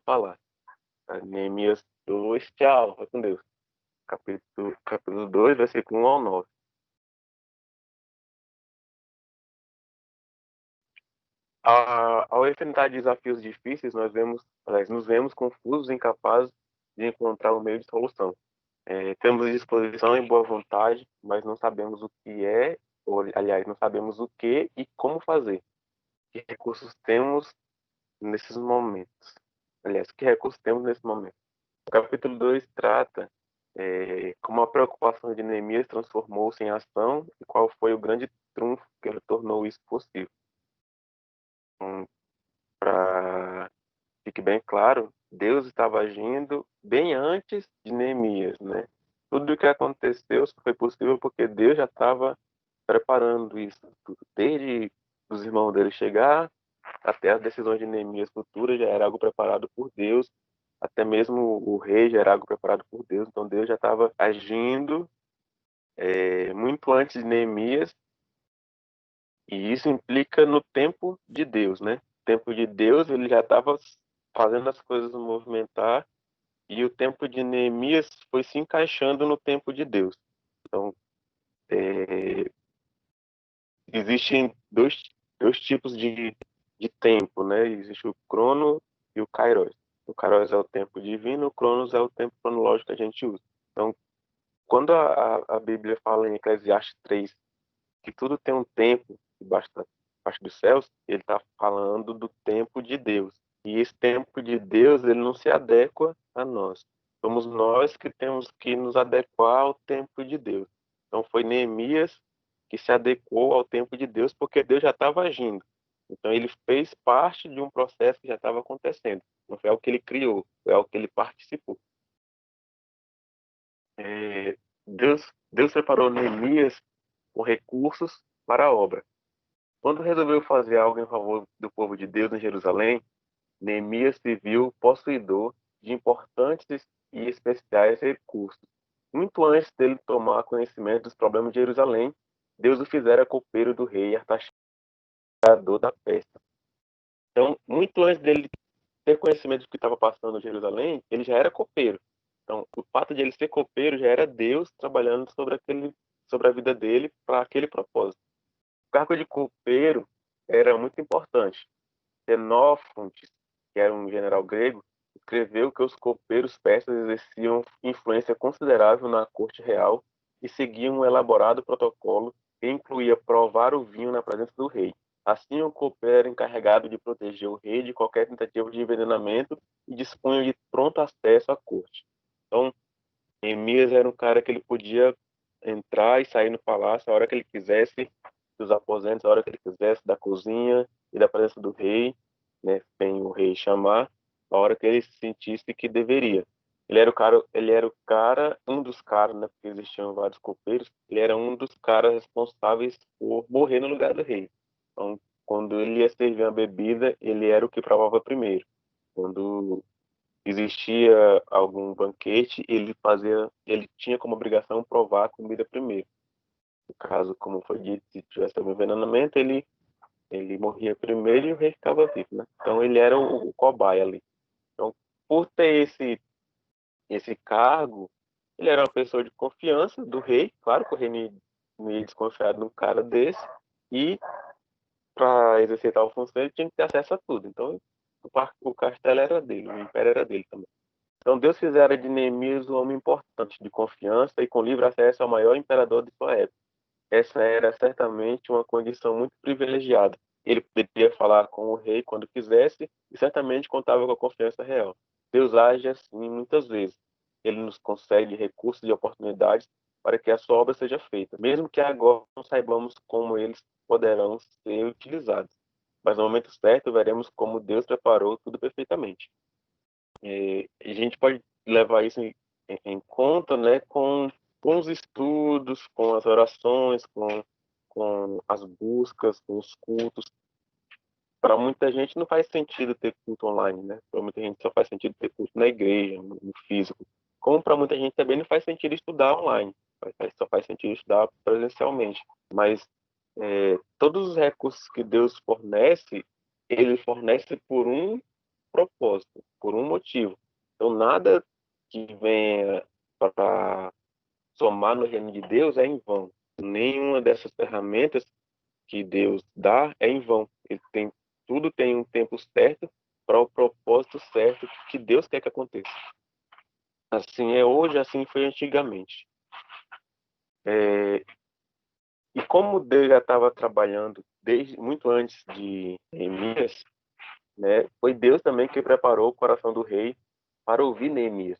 falar. Neemias 2, tchau, vai com Deus. Capítulo 2, versículo 1 ao 9. Ao enfrentar desafios difíceis, nos vemos confusos e incapazes de encontrar um meio de solução. Temos disposição e boa vontade, mas não sabemos o que é, ou, aliás, não sabemos o que e como fazer. Que recursos temos nesses momentos? Aliás, que recursos temos nesse momento? O capítulo 2 trata como a preocupação de Neemias transformou-se em ação e qual foi o grande trunfo que tornou isso possível. Então, para que fique bem claro, Deus estava agindo bem antes de Neemias, né? Tudo o que aconteceu só foi possível porque Deus já estava preparando isso tudo. Desde os irmãos dele chegar até as decisões de Neemias futuras já era algo preparado por Deus. Até mesmo o rei já era algo preparado por Deus. Então Deus já estava agindo muito antes de Neemias. E isso implica no tempo de Deus, né? O tempo de Deus, ele já estava fazendo as coisas movimentar, e o tempo de Neemias foi se encaixando no tempo de Deus. Então, existem dois tipos de tempo, né? Existe o crono e o kairos. O kairos é o tempo divino, o cronos é o tempo cronológico que a gente usa. Então, quando a Bíblia fala em Eclesiastes 3 que tudo tem um tempo debaixo dos céus, ele está falando do tempo de Deus. E esse tempo de Deus, ele não se adequa a nós. Somos nós que temos que nos adequar ao tempo de Deus. Então foi Neemias que se adequou ao tempo de Deus, porque Deus já estava agindo. Então ele fez parte de um processo que já estava acontecendo. Não foi algo que ele criou, foi algo que ele participou. Deus preparou Neemias com recursos para a obra. Quando resolveu fazer algo em favor do povo de Deus em Jerusalém, Neemias se viu possuidor de importantes e especiais recursos. Muito antes dele tomar conhecimento dos problemas de Jerusalém, Deus o fizera copeiro do rei Artaxerxes da Pérsia. Então, muito antes dele ter conhecimento do que estava passando em Jerusalém, ele já era copeiro. Então, o fato de ele ser copeiro já era Deus trabalhando sobre a vida dele para aquele propósito. O cargo de copeiro era muito importante. Xenófonte, que era um general grego, escreveu que os copeiros persas exerciam influência considerável na corte real e seguiam um elaborado protocolo que incluía provar o vinho na presença do rei. Assim, o copeiro era encarregado de proteger o rei de qualquer tentativa de envenenamento e dispunha de pronto acesso à corte. Então, Neemias era um cara que ele podia entrar e sair no palácio a hora que ele quisesse, dos aposentos, a hora que ele quisesse, da cozinha e da presença do rei, né, sem o rei chamar, a hora que ele sentisse que deveria. Ele era um dos caras, né, porque existiam vários copeiros, ele era um dos caras responsáveis por morrer no lugar do rei. Então, quando ele ia servir uma bebida, ele era o que provava primeiro. Quando existia algum banquete, ele tinha como obrigação provar a comida primeiro. No caso, como foi dito, se tivesse algum envenenamento, ele morria primeiro e o rei ficava vivo, né? Então ele era o cobaia ali. Então, por ter esse cargo, ele era uma pessoa de confiança do rei. Claro que o rei não ia desconfiar de um cara desse. E para exercer tal função, ele tinha que ter acesso a tudo. Então, o castelo era dele, o império era dele também. Então Deus fizera de Neemias um homem importante, de confiança e com livre acesso ao maior imperador de sua época. Essa era certamente uma condição muito privilegiada. Ele poderia falar com o rei quando quisesse e certamente contava com a confiança real. Deus age assim muitas vezes. Ele nos concede recursos e oportunidades para que a sua obra seja feita, mesmo que agora não saibamos como eles poderão ser utilizados. Mas no momento certo veremos como Deus preparou tudo perfeitamente. A gente pode levar isso em conta, né, com os estudos, com as orações, com as buscas, com os cultos. Para muita gente não faz sentido ter culto online, né? Para muita gente só faz sentido ter culto na igreja, no físico. Como para muita gente também não faz sentido estudar online, só faz sentido estudar presencialmente. Mas todos os recursos que Deus fornece, Ele fornece por um propósito, por um motivo. Então, nada que venha para somar no reino de Deus é em vão. Nenhuma dessas ferramentas que Deus dá é em vão. Tudo tem um tempo certo para o propósito certo que Deus quer que aconteça. Assim é hoje, assim foi antigamente. E como Deus já estava trabalhando desde muito antes de Neemias, né, foi Deus também que preparou o coração do rei para ouvir Neemias.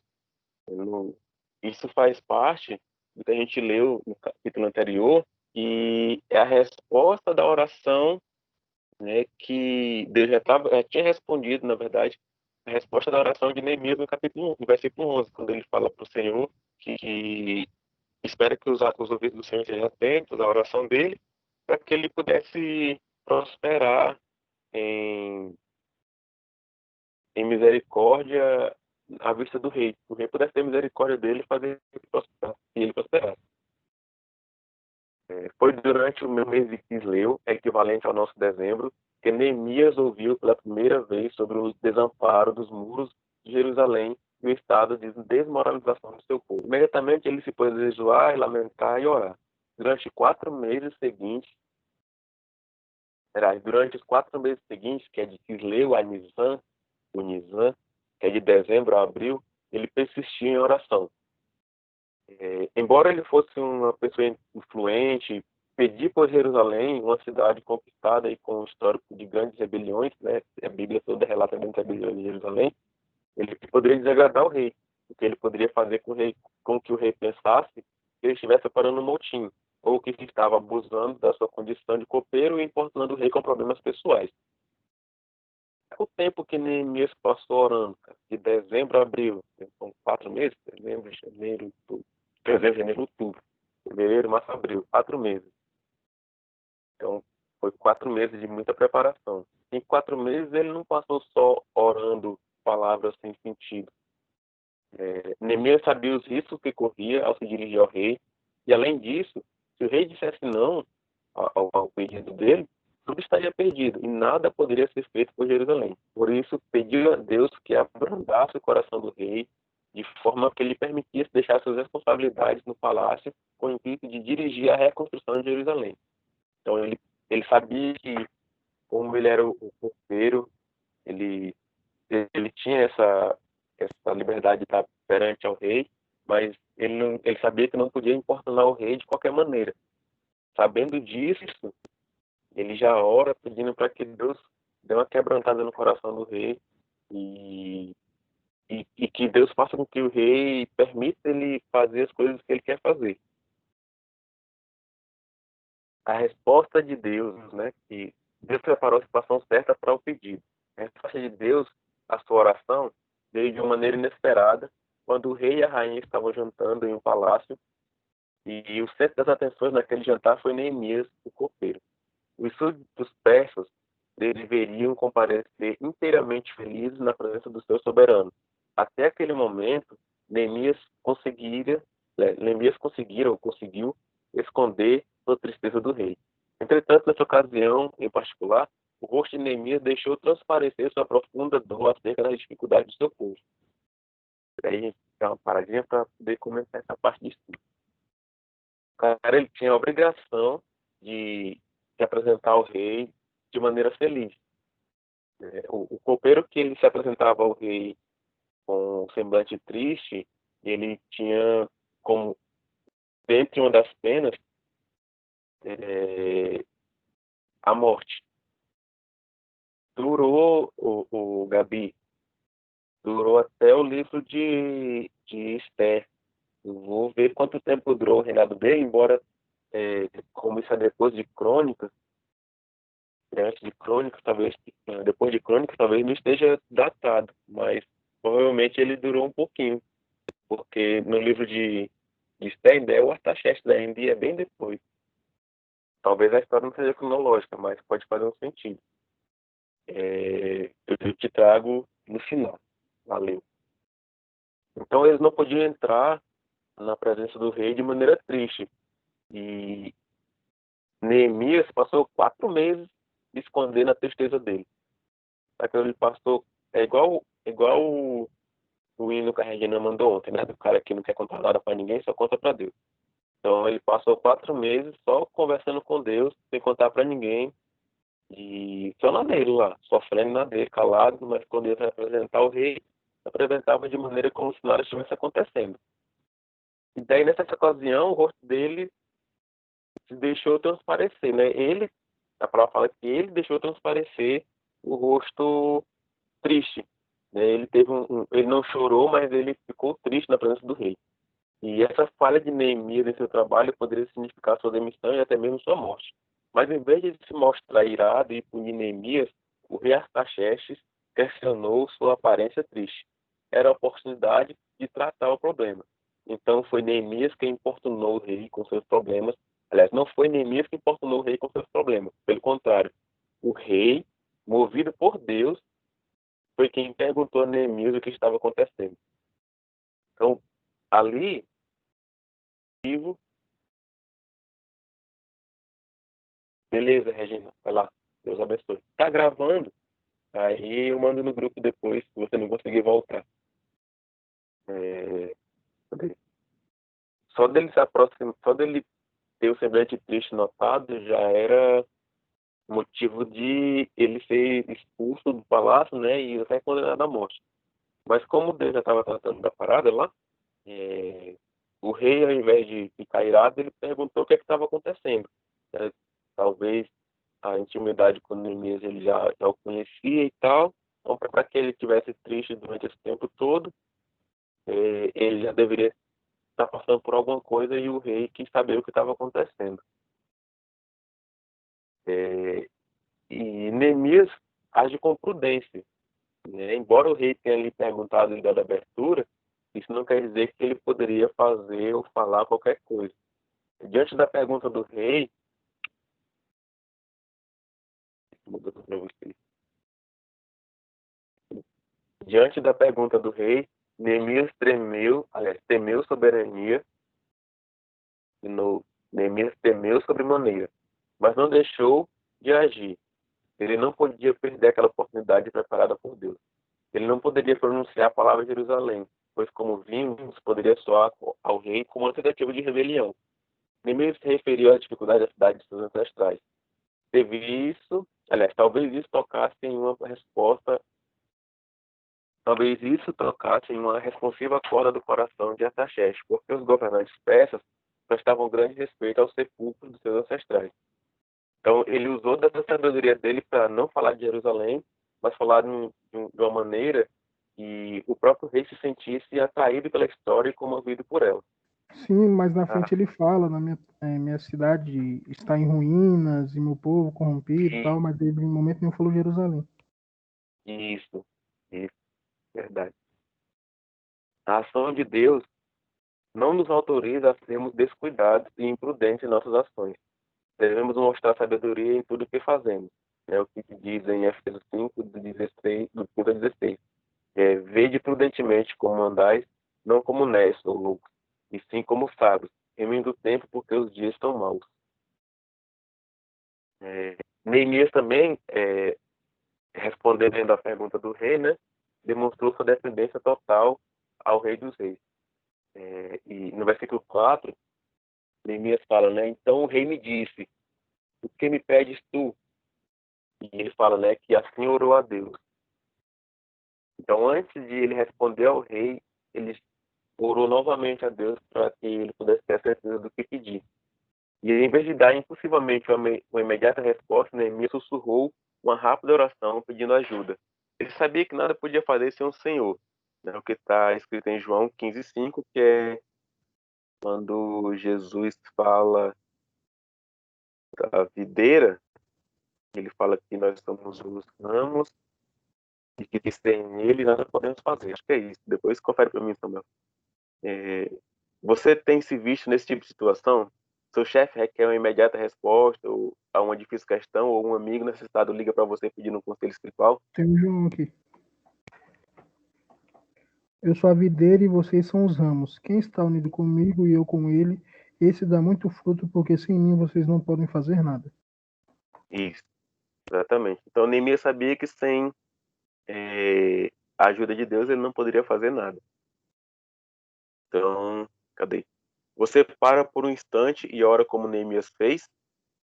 Isso faz parte do que a gente leu no capítulo anterior, e é a resposta da oração, né, que Deus já tinha respondido, na verdade, a resposta da oração de Neemias no capítulo 1, no versículo 11, quando ele fala para o Senhor que espera que os ouvidos do Senhor estejam atentos à oração dele, para que ele pudesse prosperar em, em misericórdia à vista do rei. O rei pudesse ter misericórdia dele e fazer ele prosperar. Foi durante o meu mês de Quisleu, equivalente ao nosso dezembro, que Neemias ouviu pela primeira vez sobre o desamparo dos muros de Jerusalém e o estado de desmoralização do seu povo. Imediatamente ele se pôs a jejuar, e lamentar e orar. Durante 4 meses seguintes, durante os 4 meses seguintes, que é de Quisleu a Nisan, o Nisan, que é de dezembro a abril, ele persistia em oração. Embora ele fosse uma pessoa influente, pedir por Jerusalém, uma cidade conquistada e com um histórico de grandes rebeliões, né? A Bíblia toda relata grandes rebeliões de Jerusalém, ele poderia desagradar o rei, porque ele poderia fazer com que o rei pensasse que ele estivesse parando um motim, ou que estava abusando da sua condição de copeiro e importunando o rei com problemas pessoais. O tempo que Neemias passou orando, cara, de dezembro a abril, são 4 meses, dezembro, janeiro, dezembro, janeiro, outubro, fevereiro, março, abril, 4 meses. Então, foi 4 meses de muita preparação. Em 4 meses, ele não passou só orando palavras sem sentido. Neemias sabia os riscos que corria ao se dirigir ao rei, e além disso, se o rei dissesse não ao pedido dele, tudo estaria perdido e nada poderia ser feito por Jerusalém. Por isso, pediu a Deus que abrandasse o coração do rei, de forma que ele permitisse deixar suas responsabilidades no palácio com o intuito de dirigir a reconstrução de Jerusalém. Então, ele sabia que, como ele era o copeiro, ele tinha essa liberdade de estar perante ao rei, mas ele sabia que não podia importunar o rei de qualquer maneira. Sabendo disso, ele já ora pedindo para que Deus dê uma quebrantada no coração do rei e que Deus faça com que o rei permita ele fazer as coisas que ele quer fazer. A resposta de Deus, né, que Deus preparou a situação certa para o pedido. A resposta de Deus à sua oração veio de uma maneira inesperada, quando o rei e a rainha estavam jantando em um palácio, e o centro das atenções naquele jantar foi Neemias, o copeiro. Os súditos persas deveriam comparecer inteiramente felizes na presença do seu soberano. Até aquele momento, Neemias conseguiu esconder a tristeza do rei. Entretanto, nessa ocasião, em particular, o rosto de Neemias deixou transparecer sua profunda dor acerca das dificuldades do seu povo. Aí a gente dá uma paradinha para poder comentar essa parte disso. O cara, ele tinha a obrigação de se apresentar ao rei de maneira feliz. O copeiro que ele se apresentava ao rei com um semblante triste, ele tinha como, dentre uma das penas, a morte. Durou, o Gabi, durou até o livro de Esther. Eu vou ver quanto tempo durou o reinado dele, embora, como isso é depois de Crônicas, antes de Crônicas, talvez, depois de Crônicas, talvez não esteja datado, mas provavelmente ele durou um pouquinho, porque no livro de Esther ainda é o Artaxerxes, ainda é bem depois. Talvez a história não seja cronológica, mas pode fazer um sentido. Eu te trago no final. Valeu. Então eles não podiam entrar na presença do rei de maneira triste. E Neemias passou 4 meses escondendo a tristeza dele. Ele passou É igual o hino que a Regina mandou ontem, né? Do cara que não quer contar nada pra ninguém, só conta pra Deus. Então ele passou 4 meses só conversando com Deus, sem contar pra ninguém, e só na dele lá, sofrendo na dele, calado, mas quando ele ia apresentar o rei, apresentava de maneira como se nada estivesse acontecendo. E daí, nessa ocasião, o rosto dele se deixou transparecer, né? A palavra fala que ele deixou transparecer o rosto triste, né? Ele não chorou, mas ele ficou triste na presença do rei. E essa falha de Neemias em seu trabalho poderia significar sua demissão e até mesmo sua morte. Mas em vez de se mostrar irado e punir Neemias, o rei Artaxerxes questionou sua aparência triste. Era a oportunidade de tratar o problema. Então foi Neemias quem importunou o rei com seus problemas. Aliás, não foi Neemias que importunou o rei com seus problemas. Pelo contrário, o rei, movido por Deus, foi quem perguntou a Neemias o que estava acontecendo. Então, ali, vivo. Beleza, Regina. Vai lá. Deus abençoe. Tá gravando? Aí eu mando no grupo depois, se você não conseguir voltar. É, Só dele se aproximar, só dele ter o semblante triste notado, já era motivo de ele ser expulso do palácio, né? E até condenado à morte. Mas como Deus já estava tratando da parada lá, o rei, ao invés de ficar irado, ele perguntou o que estava acontecendo. É, Talvez a intimidade com Neemias ele já o conhecia e tal. Então, para que ele tivesse triste durante esse tempo todo, ele já deveria estar passando por alguma coisa e o rei quis saber o que estava acontecendo. É, e Neemias age com prudência, né? Embora o rei tenha lhe perguntado e dado abertura, isso não quer dizer que ele poderia fazer ou falar qualquer coisa. Diante da pergunta do rei, diante da pergunta do rei, Neemias tremeu, aliás, temeu soberania, de novo, Neemias temeu sobremaneira, mas não deixou de agir. Ele não podia perder aquela oportunidade preparada por Deus. Ele não poderia pronunciar a palavra Jerusalém, pois, como vimos, poderia soar ao rei como uma tentativa de rebelião. Neemias se referiu à dificuldade da cidade de seus ancestrais. Teve isso, aliás, talvez isso tocasse em uma resposta. Talvez isso tocasse em uma responsiva corda do coração de Artaxerxes, porque os governantes persas prestavam grande respeito aos sepulcros dos seus ancestrais. Então, ele usou dessa sabedoria dele para não falar de Jerusalém, mas falar de uma maneira que o próprio rei se sentisse atraído pela história e comovido por ela. Sim, mas na Ah, frente ele fala, minha cidade está em ruínas e meu povo corrompido e tal, e mas ele em momento nenhum falou Jerusalém. isso, isso, verdade. A ação de Deus não nos autoriza a sermos descuidados e imprudentes em nossas ações. Devemos mostrar sabedoria em tudo o que fazemos. É o que diz em Efésios 5, do 15 a 16. Vede prudentemente como andais, não como necios ou loucos, e sim como sábios, remindo o tempo porque os dias estão maus. Neemias também, respondendo à pergunta do rei, né, demonstrou sua dependência total ao rei dos reis. E no versículo 4, Neemias fala, né, então o rei me disse, o que me pedes tu? E ele fala, né, que assim orou a Deus. Então, antes de ele responder ao rei, ele orou novamente a Deus para que ele pudesse ter a certeza do que pedir. E em vez de dar impulsivamente uma imediata resposta, Neemias sussurrou uma rápida oração pedindo ajuda. Ele sabia que nada podia fazer sem o Senhor, né? O que está escrito em João 15,5, que é quando Jesus fala da videira, ele fala que nós somos os ramos e que sem ele nada podemos fazer. Acho que é isso. Depois confere para mim, Samuel. É, Você tem se visto nesse tipo de situação? Seu chefe requer uma imediata resposta ou a uma difícil questão, ou um amigo necessitado liga para você pedindo um conselho espiritual? Tem um João aqui. Eu sou a videira e vocês são os ramos. Quem está unido comigo e eu com ele, esse dá muito fruto, porque sem mim vocês não podem fazer nada. Isso, exatamente. Então, Neemias sabia que sem a ajuda de Deus, ele não poderia fazer nada. Então, cadê? Você para por um instante e ora como Neemias fez.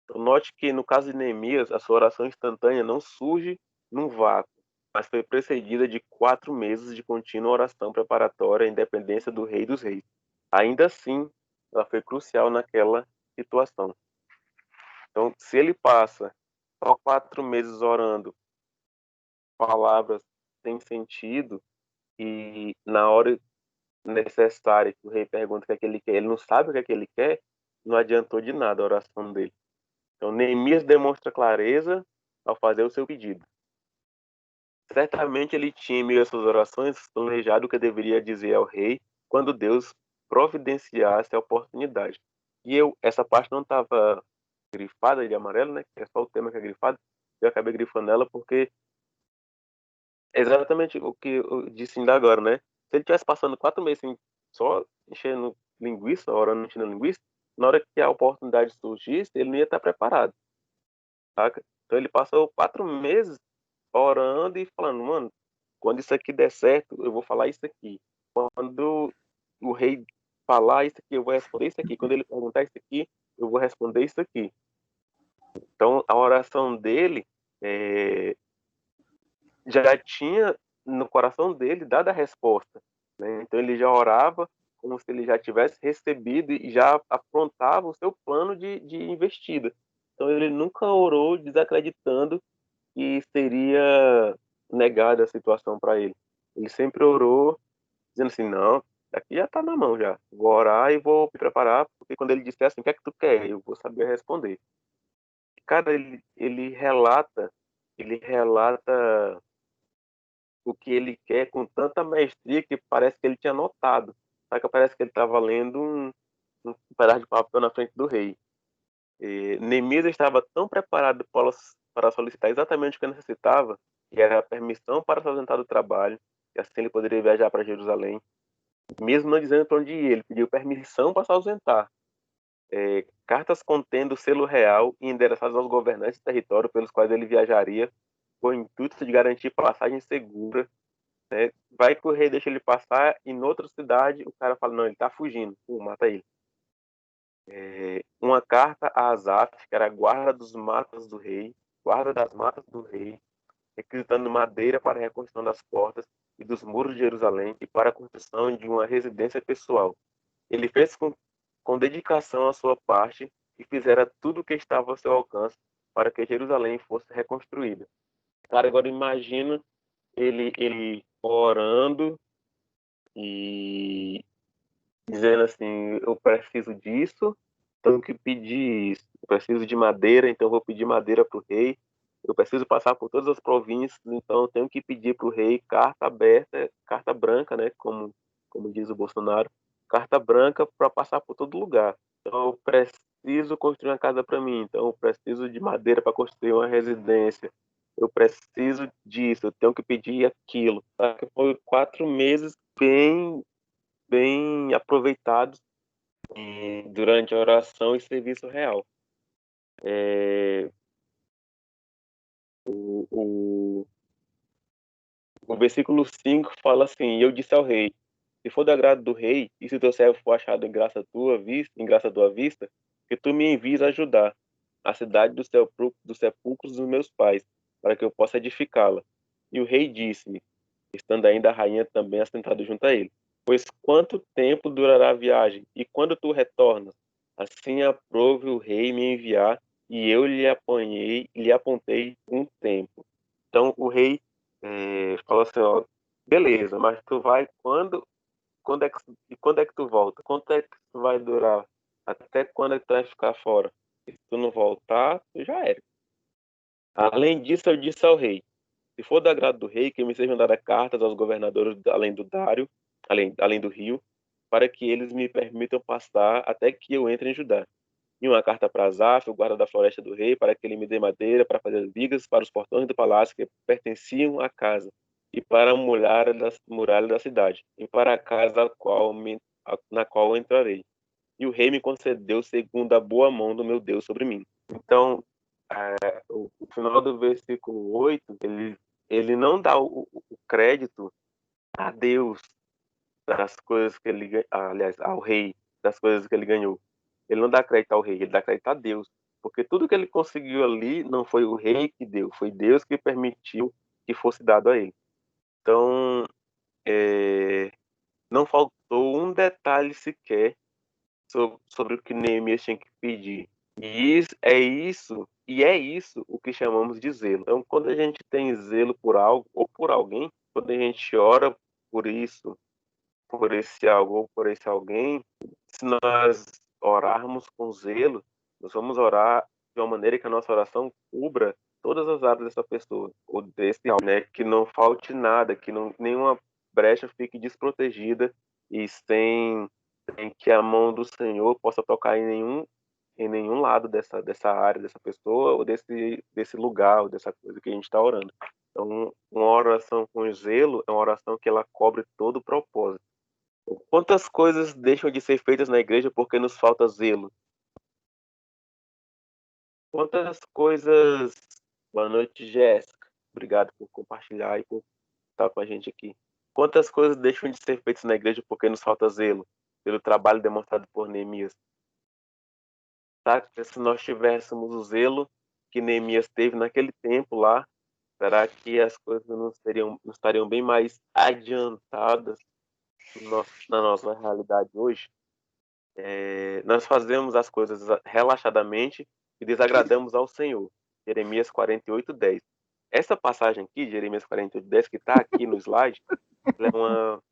Então, note que no caso de Neemias, a sua oração instantânea não surge num vácuo, mas foi precedida de 4 meses de contínua oração preparatória em dependência do Rei dos Reis. Ainda assim, ela foi crucial naquela situação. Então, se ele passa só 4 meses orando palavras sem sentido e na hora necessária que o rei pergunta o que é que ele quer, ele não sabe o que é que ele quer, não adiantou de nada a oração dele. Então, Neemias demonstra clareza ao fazer o seu pedido. Certamente ele tinha, em meio às suas orações, planejado o que deveria dizer ao rei quando Deus providenciasse a oportunidade. Essa parte não estava grifada de amarelo, né? Que é só o tema que é grifado. Eu acabei grifando ela porque é exatamente o que eu disse ainda agora, né? Se ele tivesse passando 4 meses assim, só enchendo linguiça, orando enchendo linguiça, na hora que a oportunidade surgisse, ele não ia estar preparado, saca? Então ele passou 4 meses orando e falando, mano, quando isso aqui der certo, eu vou falar isso aqui. Quando o rei falar isso aqui, eu vou responder isso aqui. Quando ele perguntar isso aqui, eu vou responder isso aqui. Então, a oração dele já tinha no coração dele dado a resposta, né? Então, ele já orava como se ele já tivesse recebido e já aprontava o seu plano de investida. Então, ele nunca orou desacreditando que seria negada a situação para ele. Ele sempre orou dizendo assim, não, daqui já está na mão já. Vou orar e vou me preparar, porque quando ele disser assim, o que é que tu quer? Eu vou saber responder. Cara, ele relata o que ele quer com tanta maestria que parece que ele tinha notado. Sabe? Parece que ele estava lendo um pedaço de papel na frente do rei. Neemias estava tão preparado para solicitar exatamente o que necessitava, que era a permissão para se ausentar do trabalho, e assim ele poderia viajar para Jerusalém. Mesmo não dizendo para onde ir, ele pediu permissão para se ausentar. Cartas contendo o selo real e endereçadas aos governantes do território pelos quais ele viajaria, com o intuito de garantir passagem segura. Né? Vai que o rei deixa ele passar e em outra cidade o cara fala, não, ele está fugindo, mata ele. Uma carta a Asaf, que era guarda dos matas do rei, guarda das matas do rei, requisitando madeira para a reconstrução das portas e dos muros de Jerusalém e para a construção de uma residência pessoal. Ele fez com dedicação a sua parte e fizera tudo o que estava ao seu alcance para que Jerusalém fosse reconstruída. Cara, agora imagina ele orando e dizendo assim, eu preciso disso, tenho que pedir isso. Eu preciso de madeira, então vou pedir madeira para o rei. Eu preciso passar por todas as províncias, então eu tenho que pedir para o rei carta aberta, carta branca, né, como diz o Bolsonaro, carta branca para passar por todo lugar. Então eu preciso construir uma casa para mim, então eu preciso de madeira para construir uma residência. Eu preciso disso, eu tenho que pedir aquilo. Foi 4 meses bem aproveitados durante a oração e serviço real. O, o versículo 5 fala assim: Eu disse ao rei: Se for do agrado do rei, e se teu servo for achado em graça tua vista, que tu me envies ajudar a cidade dos sepulcros dos meus pais, para que eu possa edificá-la. E o rei disse-me, estando ainda a rainha também assentada junto a ele: Pois quanto tempo durará a viagem? E quando tu retornas? Assim aprove o rei me enviar, e eu lhe apontei um tempo. Então o rei falou assim, ó, beleza, mas tu vai quando é que tu volta? Quanto é que tu vai durar? Até quando é que tu vai ficar fora? Se tu não voltar, tu já era. Além disso, eu disse ao rei: se for do agrado do rei, que me sejam dadas cartas aos governadores além do Dário, além do rio, para que eles me permitam passar até que eu entre em Judá. E uma carta para Asaf, o guarda da floresta do rei, para que ele me dê madeira para fazer as vigas para os portões do palácio que pertenciam à casa, e para a muralha da cidade, e para a casa na qual eu entrarei. E o rei me concedeu segundo a boa mão do meu Deus sobre mim. Então, o final do versículo 8 ele ele não dá o crédito a Deus das coisas que ele, aliás, ao rei das coisas que ele ganhou. Ele não dá crédito ao rei, ele dá crédito a Deus, porque tudo que ele conseguiu ali não foi o rei que deu, foi Deus que permitiu que fosse dado a ele. Então, não faltou um detalhe sequer sobre o que Neemias tinha que pedir. E é isso o que chamamos de zelo. Então, quando a gente tem zelo por algo ou por alguém, quando a gente ora por isso, por esse algo ou por esse alguém, se nós orarmos com zelo, nós vamos orar de uma maneira que a nossa oração cubra todas as áreas dessa pessoa, ou desse algo, né? Que não falte nada, que não, nenhuma brecha fique desprotegida e sem que a mão do Senhor possa tocar em nenhum lado dessa área, dessa pessoa, ou desse lugar, ou dessa coisa que a gente está orando. Então, uma oração com zelo é uma oração que ela cobre todo o propósito. Quantas coisas deixam de ser feitas na igreja porque nos falta zelo? Quantas coisas. Boa noite, Jéssica. Obrigado por compartilhar e por estar com a gente aqui. Quantas coisas deixam de ser feitas na igreja porque nos falta zelo? Pelo trabalho demonstrado por Neemias. Tá? Se nós tivéssemos o zelo que Neemias teve naquele tempo lá, será que as coisas não estariam bem mais adiantadas na nossa realidade hoje? Nós fazemos as coisas relaxadamente e desagradamos ao Senhor. Jeremias 48:10. Essa passagem aqui, Jeremias 48:10, que está aqui no slide, ela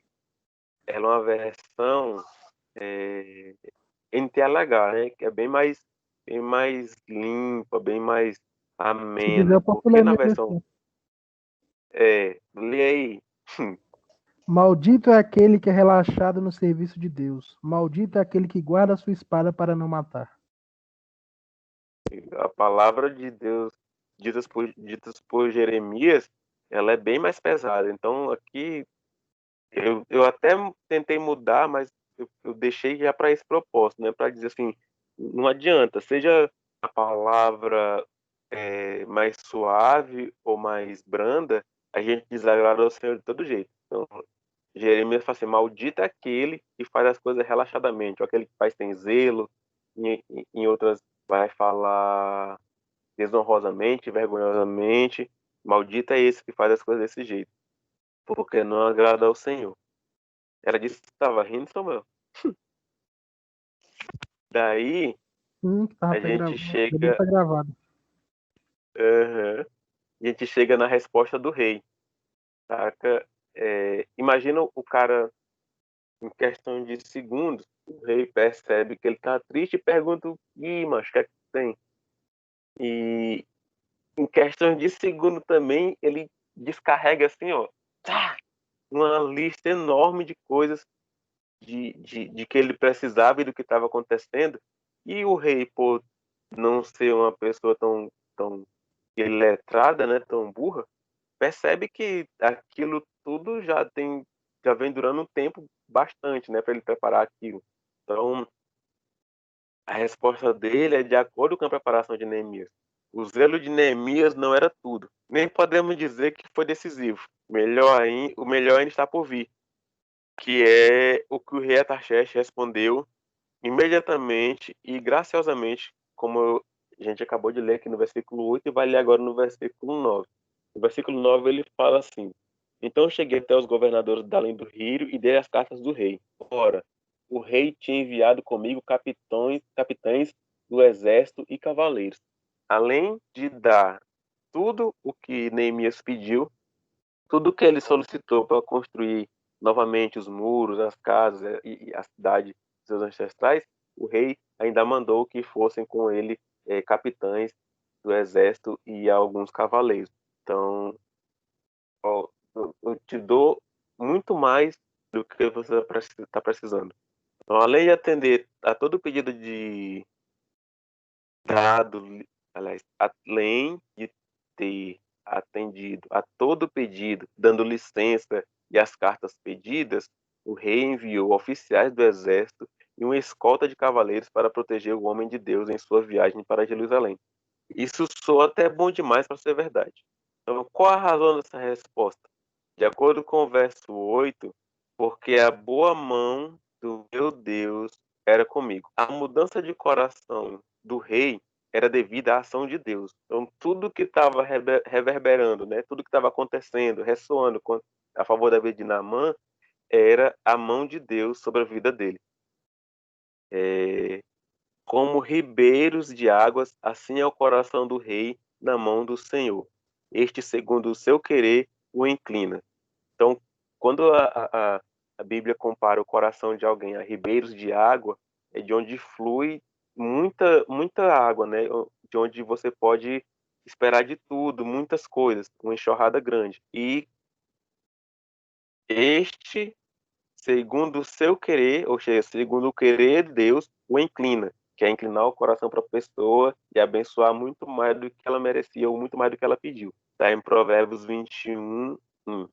é uma versão NTLH, né? Que é bem mais limpa, bem mais Se quiser, amena. eu posso Porque ler na mesmo versão. assim. Lê aí. Maldito é aquele que é relaxado no serviço de Deus. Maldito é aquele que guarda a sua espada para não matar. A palavra de Deus ditas por Jeremias, ela é bem mais pesada. Então, aqui, eu até tentei mudar, mas eu deixei já para esse propósito, né? Para dizer assim, não adianta, seja a palavra mais suave ou mais branda, a gente desagrada ao Senhor de todo jeito. Então, Jeremias fala assim, maldito é aquele que faz as coisas relaxadamente, ou aquele que faz sem zelo, em outras vai falar desonrosamente, vergonhosamente. Maldito é esse que faz as coisas desse jeito, porque não agrada ao Senhor. Era disso que estava rindo, Samuel. Daí Tá a até gente gravado. Deve chega, estar gravado. aham, a gente chega na resposta do rei, saca? Imagina o cara, em questão de segundos, o rei percebe que ele tá triste e pergunta: ih, macho, o que é que tem? E em questão de segundo também, ele descarrega assim, ó, tá, uma lista enorme de coisas de que ele precisava e do que estava acontecendo. E o rei, por não ser uma pessoa tão iletrada, né, tão burra, percebe que aquilo tudo já vem durando um tempo bastante, né, para ele preparar aquilo. Então, a resposta dele é de acordo com a preparação de Neemias. O zelo de Neemias não era tudo. Nem podemos dizer que foi decisivo. O melhor ainda está por vir, que é o que o rei Artaxerxes respondeu imediatamente e graciosamente, como a gente acabou de ler aqui no versículo 8 e vai ler agora no versículo 9. No versículo 9 ele fala assim: Então cheguei até os governadores da além do rio e dei as cartas do rei. Ora, o rei tinha enviado comigo capitães do exército e cavaleiros. Além de dar tudo o que Neemias pediu, tudo o que ele solicitou para construir novamente os muros, as casas e a cidade de seus ancestrais, o rei ainda mandou que fossem com ele capitães do exército e alguns cavaleiros. Então, ó, eu te dou muito mais do que você está precisando. Então, além de atender a todo pedido de dado, aliás, além de ter atendido a todo pedido, dando licença e as cartas pedidas, o rei enviou oficiais do exército e uma escolta de cavaleiros para proteger o homem de Deus em sua viagem para Jerusalém. Isso soa até bom demais para ser verdade. Então, qual a razão dessa resposta? De acordo com o verso 8, porque a boa mão do meu Deus era comigo. A mudança de coração do rei era devido à ação de Deus. Então, tudo que estava reverberando, né, tudo que estava acontecendo, ressoando a favor da vida de Naamã, era a mão de Deus sobre a vida dele. Como ribeiros de águas, assim é o coração do rei na mão do Senhor. Este, segundo o seu querer, o inclina. Então, quando a Bíblia compara o coração de alguém a ribeiros de água, é de onde flui muita água, né? De onde você pode esperar de tudo, muitas coisas, uma enxurrada grande. E este, segundo o seu querer, ou seja, segundo o querer de Deus, o inclina, que é inclinar o coração para a pessoa e abençoar muito mais do que ela merecia ou muito mais do que ela pediu. Está em Provérbios 21, 1.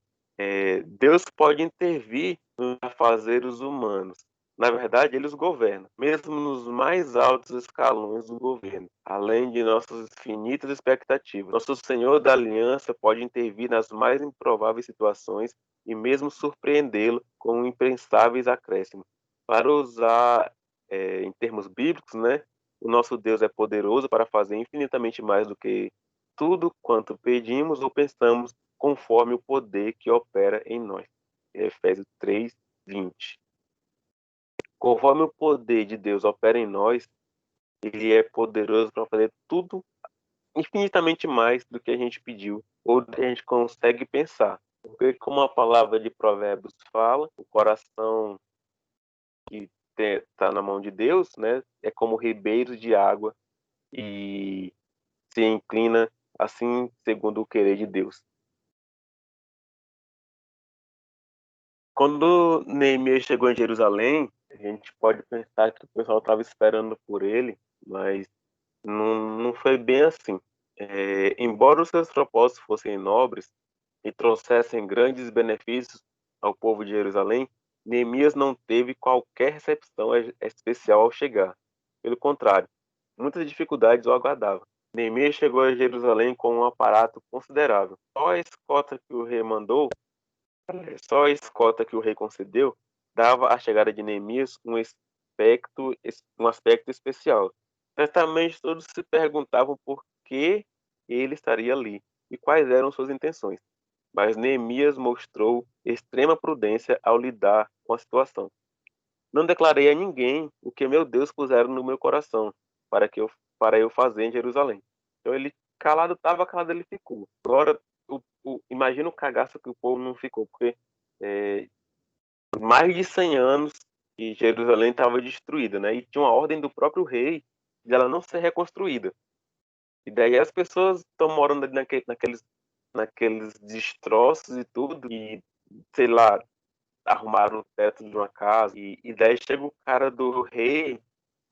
Deus pode intervir nos afazeres humanos. Na verdade, ele os governa, mesmo nos mais altos escalões do governo, além de nossas infinitas expectativas. Nosso Senhor da Aliança pode intervir nas mais improváveis situações e mesmo surpreendê-lo com impensáveis acréscimos. Para usar em termos bíblicos, né, o nosso Deus é poderoso para fazer infinitamente mais do que tudo quanto pedimos ou pensamos, conforme o poder que opera em nós. Efésios 3, 20. Conforme o poder de Deus opera em nós, ele é poderoso para fazer tudo infinitamente mais do que a gente pediu ou do que a gente consegue pensar. Porque, como a palavra de Provérbios fala, o coração que está na mão de Deus, né, é como ribeiros de água e se inclina assim segundo o querer de Deus. Quando Neemias chegou em Jerusalém, a gente pode pensar que o pessoal estava esperando por ele, mas não foi bem assim. Embora os seus propósitos fossem nobres e trouxessem grandes benefícios ao povo de Jerusalém, Neemias não teve qualquer recepção especial ao chegar. Pelo contrário, muitas dificuldades o aguardavam. Neemias chegou a Jerusalém com um aparato considerável. Só a escolta que o rei concedeu dava à chegada de Neemias um aspecto especial. Certamente todos se perguntavam por que ele estaria ali e quais eram suas intenções. Mas Neemias mostrou extrema prudência ao lidar com a situação. Não declarei a ninguém o que meu Deus puseram no meu coração para que eu para eu fazer em Jerusalém. Então ele calado estava, calado ele ficou. Agora, imagina o cagaço que o povo não ficou, porque é, mais de 100 anos que Jerusalém estava destruída, né? E tinha uma ordem do próprio rei de ela não ser reconstruída. E daí as pessoas estão morando ali naqueles destroços e tudo, e sei lá, arrumaram o teto de uma casa, e daí chega o cara do rei,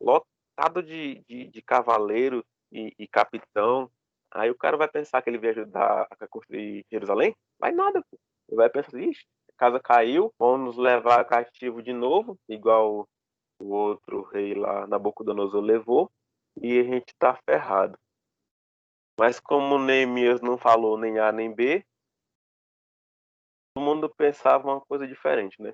lotado de cavaleiro e capitão. Aí o cara vai pensar que ele vai ajudar a construir Jerusalém? Vai nada, pô. Ele vai pensar, ixi, a casa caiu, vão nos levar cativo de novo, igual o outro rei lá, Nabucodonosor, levou, e a gente tá ferrado. Mas como Neemias não falou nem A nem B, todo mundo pensava uma coisa diferente, né?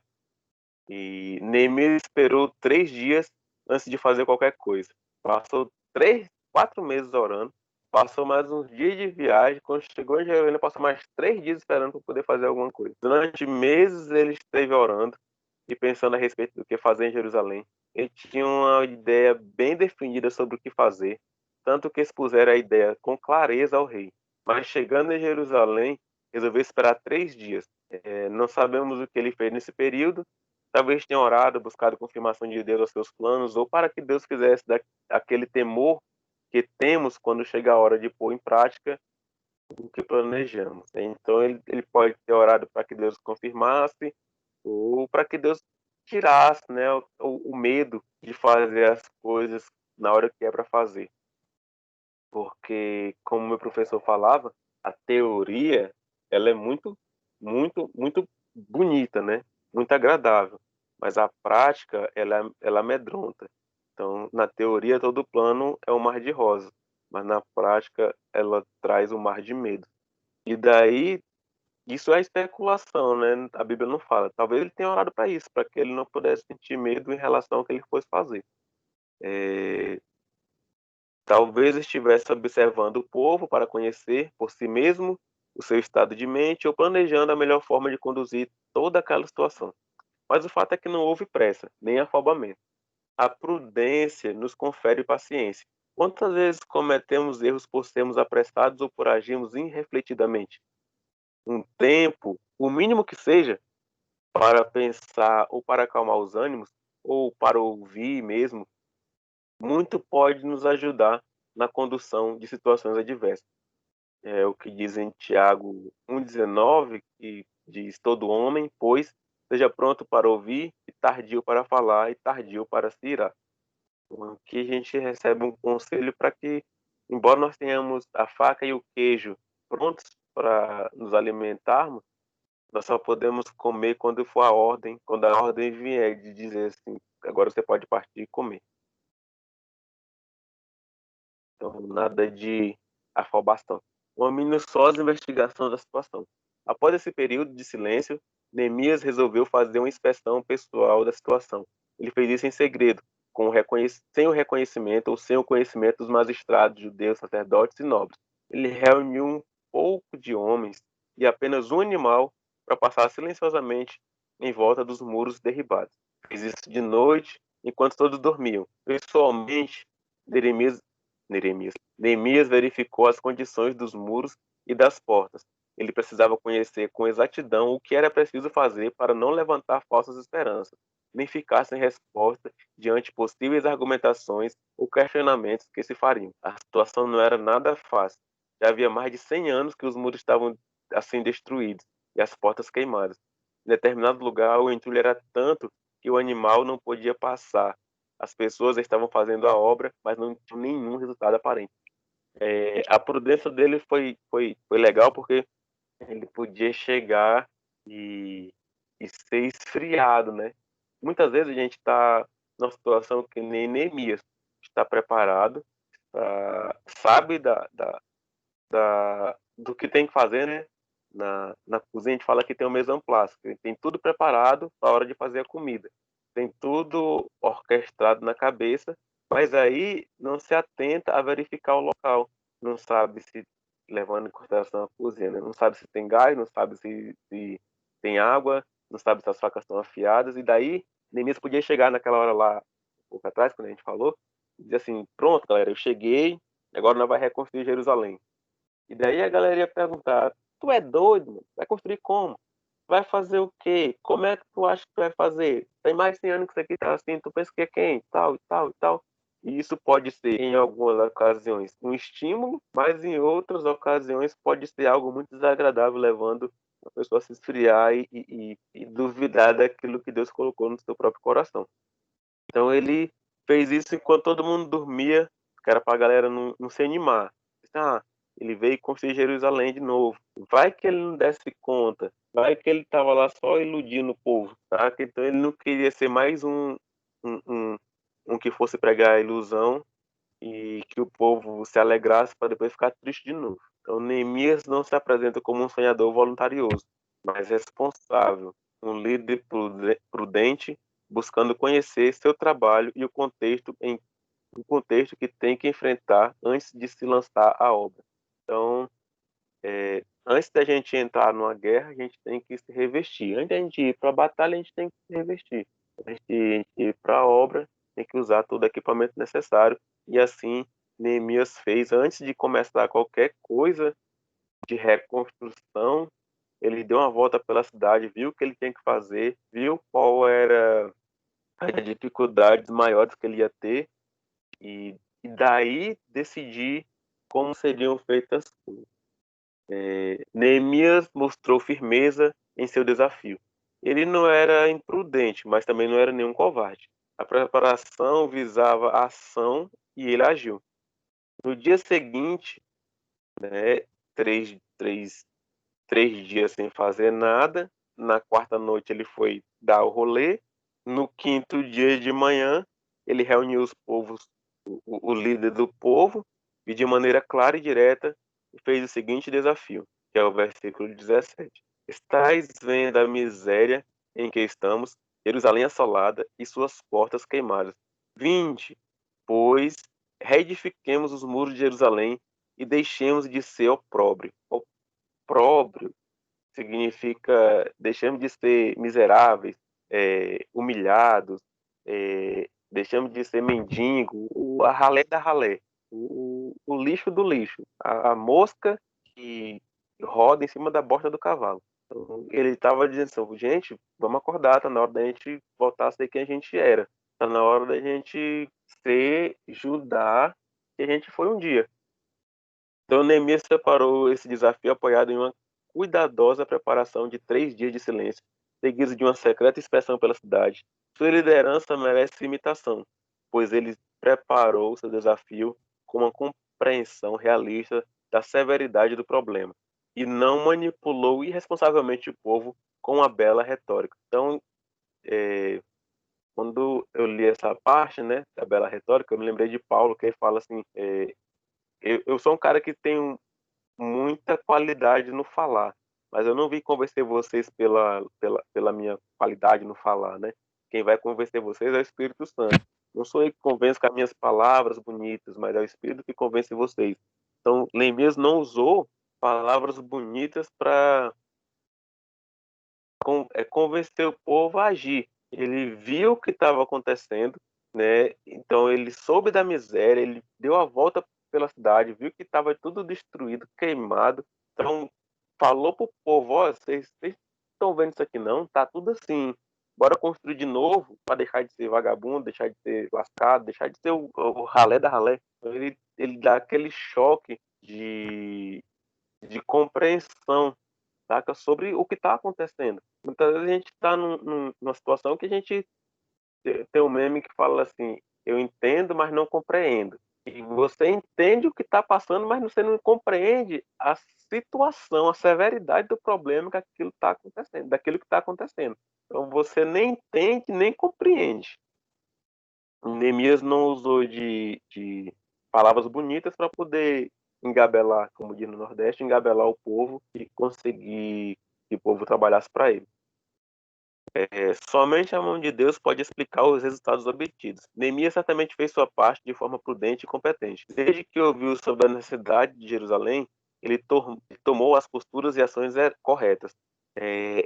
E Neemias esperou 3 dias antes de fazer qualquer coisa. Passou 4 meses orando. Passou mais uns dias de viagem. Quando chegou em Jerusalém, passou mais 3 dias esperando para poder fazer alguma coisa. Durante meses ele esteve orando e pensando a respeito do que fazer em Jerusalém. Ele tinha uma ideia bem definida sobre o que fazer, tanto que expuseram a ideia com clareza ao rei. Mas chegando em Jerusalém, resolveu esperar 3 dias. Não sabemos o que ele fez nesse período. Talvez tenha orado, buscado confirmação de Deus aos seus planos, ou para que Deus fizesse aquele temor que temos quando chega a hora de pôr em prática o que planejamos. Então ele pode ter orado para que Deus confirmasse, ou para que Deus tirasse, né, o medo de fazer as coisas na hora que é para fazer. Porque, como meu professor falava, a teoria ela é muito bonita, né? Muito agradável, mas a prática ela amedronta. Então, na teoria todo plano é um mar de rosas, mas na prática ela traz um mar de medo. E daí, isso é especulação, né? A Bíblia não fala. Talvez ele tenha orado para isso, para que ele não pudesse sentir medo em relação ao que ele fosse fazer. É, talvez estivesse observando o povo para conhecer por si mesmo o seu estado de mente ou planejando a melhor forma de conduzir toda aquela situação. Mas o fato é que não houve pressa, nem afobamento. A prudência nos confere paciência. Quantas vezes cometemos erros por sermos apressados ou por agirmos irrefletidamente? Um tempo, o mínimo que seja, para pensar ou para acalmar os ânimos, ou para ouvir mesmo, muito pode nos ajudar na condução de situações adversas. É o que diz em Tiago 1,19, que diz: todo homem, pois, seja pronto para ouvir, e tardio para falar, e tardio para se irar. Aqui a gente recebe um conselho para que, embora nós tenhamos a faca e o queijo prontos para nos alimentarmos, nós só podemos comer quando for a ordem, quando a ordem vier de dizer assim, agora você pode partir e comer. Então, nada de afobação. Uma minuciosa investigação da situação. Após esse período de silêncio, Neemias resolveu fazer uma inspeção pessoal da situação. Ele fez isso em segredo, sem o reconhecimento ou sem o conhecimento dos magistrados, judeus, sacerdotes e nobres. Ele reuniu um pouco de homens e apenas um animal para passar silenciosamente em volta dos muros derribados. Fez isso de noite, enquanto todos dormiam. Pessoalmente, Neemias Neemias verificou as condições dos muros e das portas. Ele precisava conhecer com exatidão o que era preciso fazer para não levantar falsas esperanças, nem ficar sem resposta diante possíveis argumentações ou questionamentos que se fariam. A situação não era nada fácil. Já havia mais de 100 anos que os muros estavam assim destruídos e as portas queimadas. Em determinado lugar, o entulho era tanto que o animal não podia passar. As pessoas estavam fazendo a obra, mas não tinham nenhum resultado aparente. A prudência dele foi legal porque ele podia chegar e, e ser esfriado, né? Muitas vezes a gente está numa situação que nem Neemias está preparado, sabe do que tem que fazer, né? Na cozinha a gente fala que tem o mise en place, que tem tudo preparado para a hora de fazer a comida. Tem tudo orquestrado na cabeça, mas aí não se atenta a verificar o local. Não sabe se, levando em consideração a cozinha, né? Não sabe se tem gás, não sabe se tem água, não sabe se as facas estão afiadas, e daí Neemias podia chegar naquela hora lá, um pouco atrás, quando a gente falou, e dizer assim, pronto, galera, eu cheguei, agora nós vamos reconstruir Jerusalém. E daí a galera ia perguntar: tu é doido, mano? Vai construir como? Vai fazer o quê? Como é que tu acha que tu vai fazer? Tem mais de 100 anos que isso aqui tá assim, tu pensa que é quem? Tal, e tal, e tal. E isso pode ser, em algumas ocasiões, um estímulo, mas em outras ocasiões pode ser algo muito desagradável, levando a pessoa a se esfriar e duvidar daquilo que Deus colocou no seu próprio coração. Então ele fez isso enquanto todo mundo dormia, que era para a galera não se animar. Ah, ele veio construir Jerusalém de novo. Vai que ele não desse conta. Vai que ele estava lá só iludindo o povo, tá? Então ele não queria ser mais um, um, um que fosse pregar a ilusão e que o povo se alegrasse para depois ficar triste de novo. Então Neemias não se apresenta como um sonhador voluntarioso, mas responsável, um líder prudente, buscando conhecer seu trabalho e o contexto que tem que enfrentar antes de se lançar à obra. Então, antes da gente entrar numa guerra, a gente tem que se revestir. Antes da gente ir para a batalha, a gente tem que se revestir. Antes de a gente ir para a obra, tem que usar todo o equipamento necessário. E assim, Neemias fez. Antes de começar qualquer coisa de reconstrução, ele deu uma volta pela cidade, viu o que ele tinha que fazer, viu qual era as dificuldades maiores que ele ia ter e daí decidir como seriam feitas as coisas. Neemias mostrou firmeza em seu desafio. Ele não era imprudente, mas também não era nenhum covarde. A preparação visava a ação e ele agiu. No dia seguinte, né, três dias sem fazer nada. Na quarta noite ele foi dar o rolê. No quinto dia de manhã, ele reuniu os povos, o líder do povo, e de maneira clara e direta fez o seguinte desafio: que é o versículo 17. Estais vendo a miséria em que estamos, Jerusalém assolada e suas portas queimadas. Vinde, pois, reedifiquemos os muros de Jerusalém e deixemos de ser opróbrio. Opróbrio significa deixamos de ser miseráveis, humilhados, deixamos de ser mendigo, a ralé da ralé, o lixo do lixo, a mosca que roda em cima da borda do cavalo. Então, ele estava dizendo assim, gente, vamos acordar, tá na hora da gente voltar a ser quem a gente era. Tá na hora da gente ser Judá que a gente foi um dia. Então, Neemias preparou esse desafio apoiado em uma cuidadosa preparação de 3 dias de silêncio, seguidos de uma secreta inspeção pela cidade. Sua liderança merece imitação, pois ele preparou seu desafio com uma compreensão realista da severidade do problema e não manipulou irresponsavelmente o povo com uma bela retórica. Então, quando eu li essa parte, né, da bela retórica, eu me lembrei de Paulo, que ele fala assim, eu sou um cara que tem muita qualidade no falar, mas eu não vim convencer vocês pela minha qualidade no falar, né? Quem vai convencer vocês é o Espírito Santo. Não sou eu que convenço com as minhas palavras bonitas, mas é o Espírito que convence vocês. Então, Neemias não usou palavras bonitas para convencer o povo a agir. Ele viu o que estava acontecendo, né? Então ele soube da miséria, ele deu a volta pela cidade, viu que estava tudo destruído, queimado. Então falou pro povo: ó, vocês estão vendo isso aqui não? Tá tudo assim. Bora construir de novo para deixar de ser vagabundo, deixar de ser lascado, deixar de ser o ralé da ralé. Então, ele dá aquele choque de compreensão, saca? Sobre o que está acontecendo. Muitas vezes a gente está numa situação que a gente tem um meme que fala assim: eu entendo, mas não compreendo. E você entende o que está passando, mas você não compreende a situação, a severidade do problema que aquilo está acontecendo, daquilo que está acontecendo. Então você nem entende, nem compreende. Neemias não usou de palavras bonitas para poder engabelar, como diz no Nordeste, engabelar o povo e conseguir que o povo trabalhasse para ele. Somente a mão de Deus pode explicar os resultados obtidos. Neemias certamente fez sua parte de forma prudente e competente. Desde que ouviu sobre a necessidade de Jerusalém, ele tomou as posturas e ações corretas.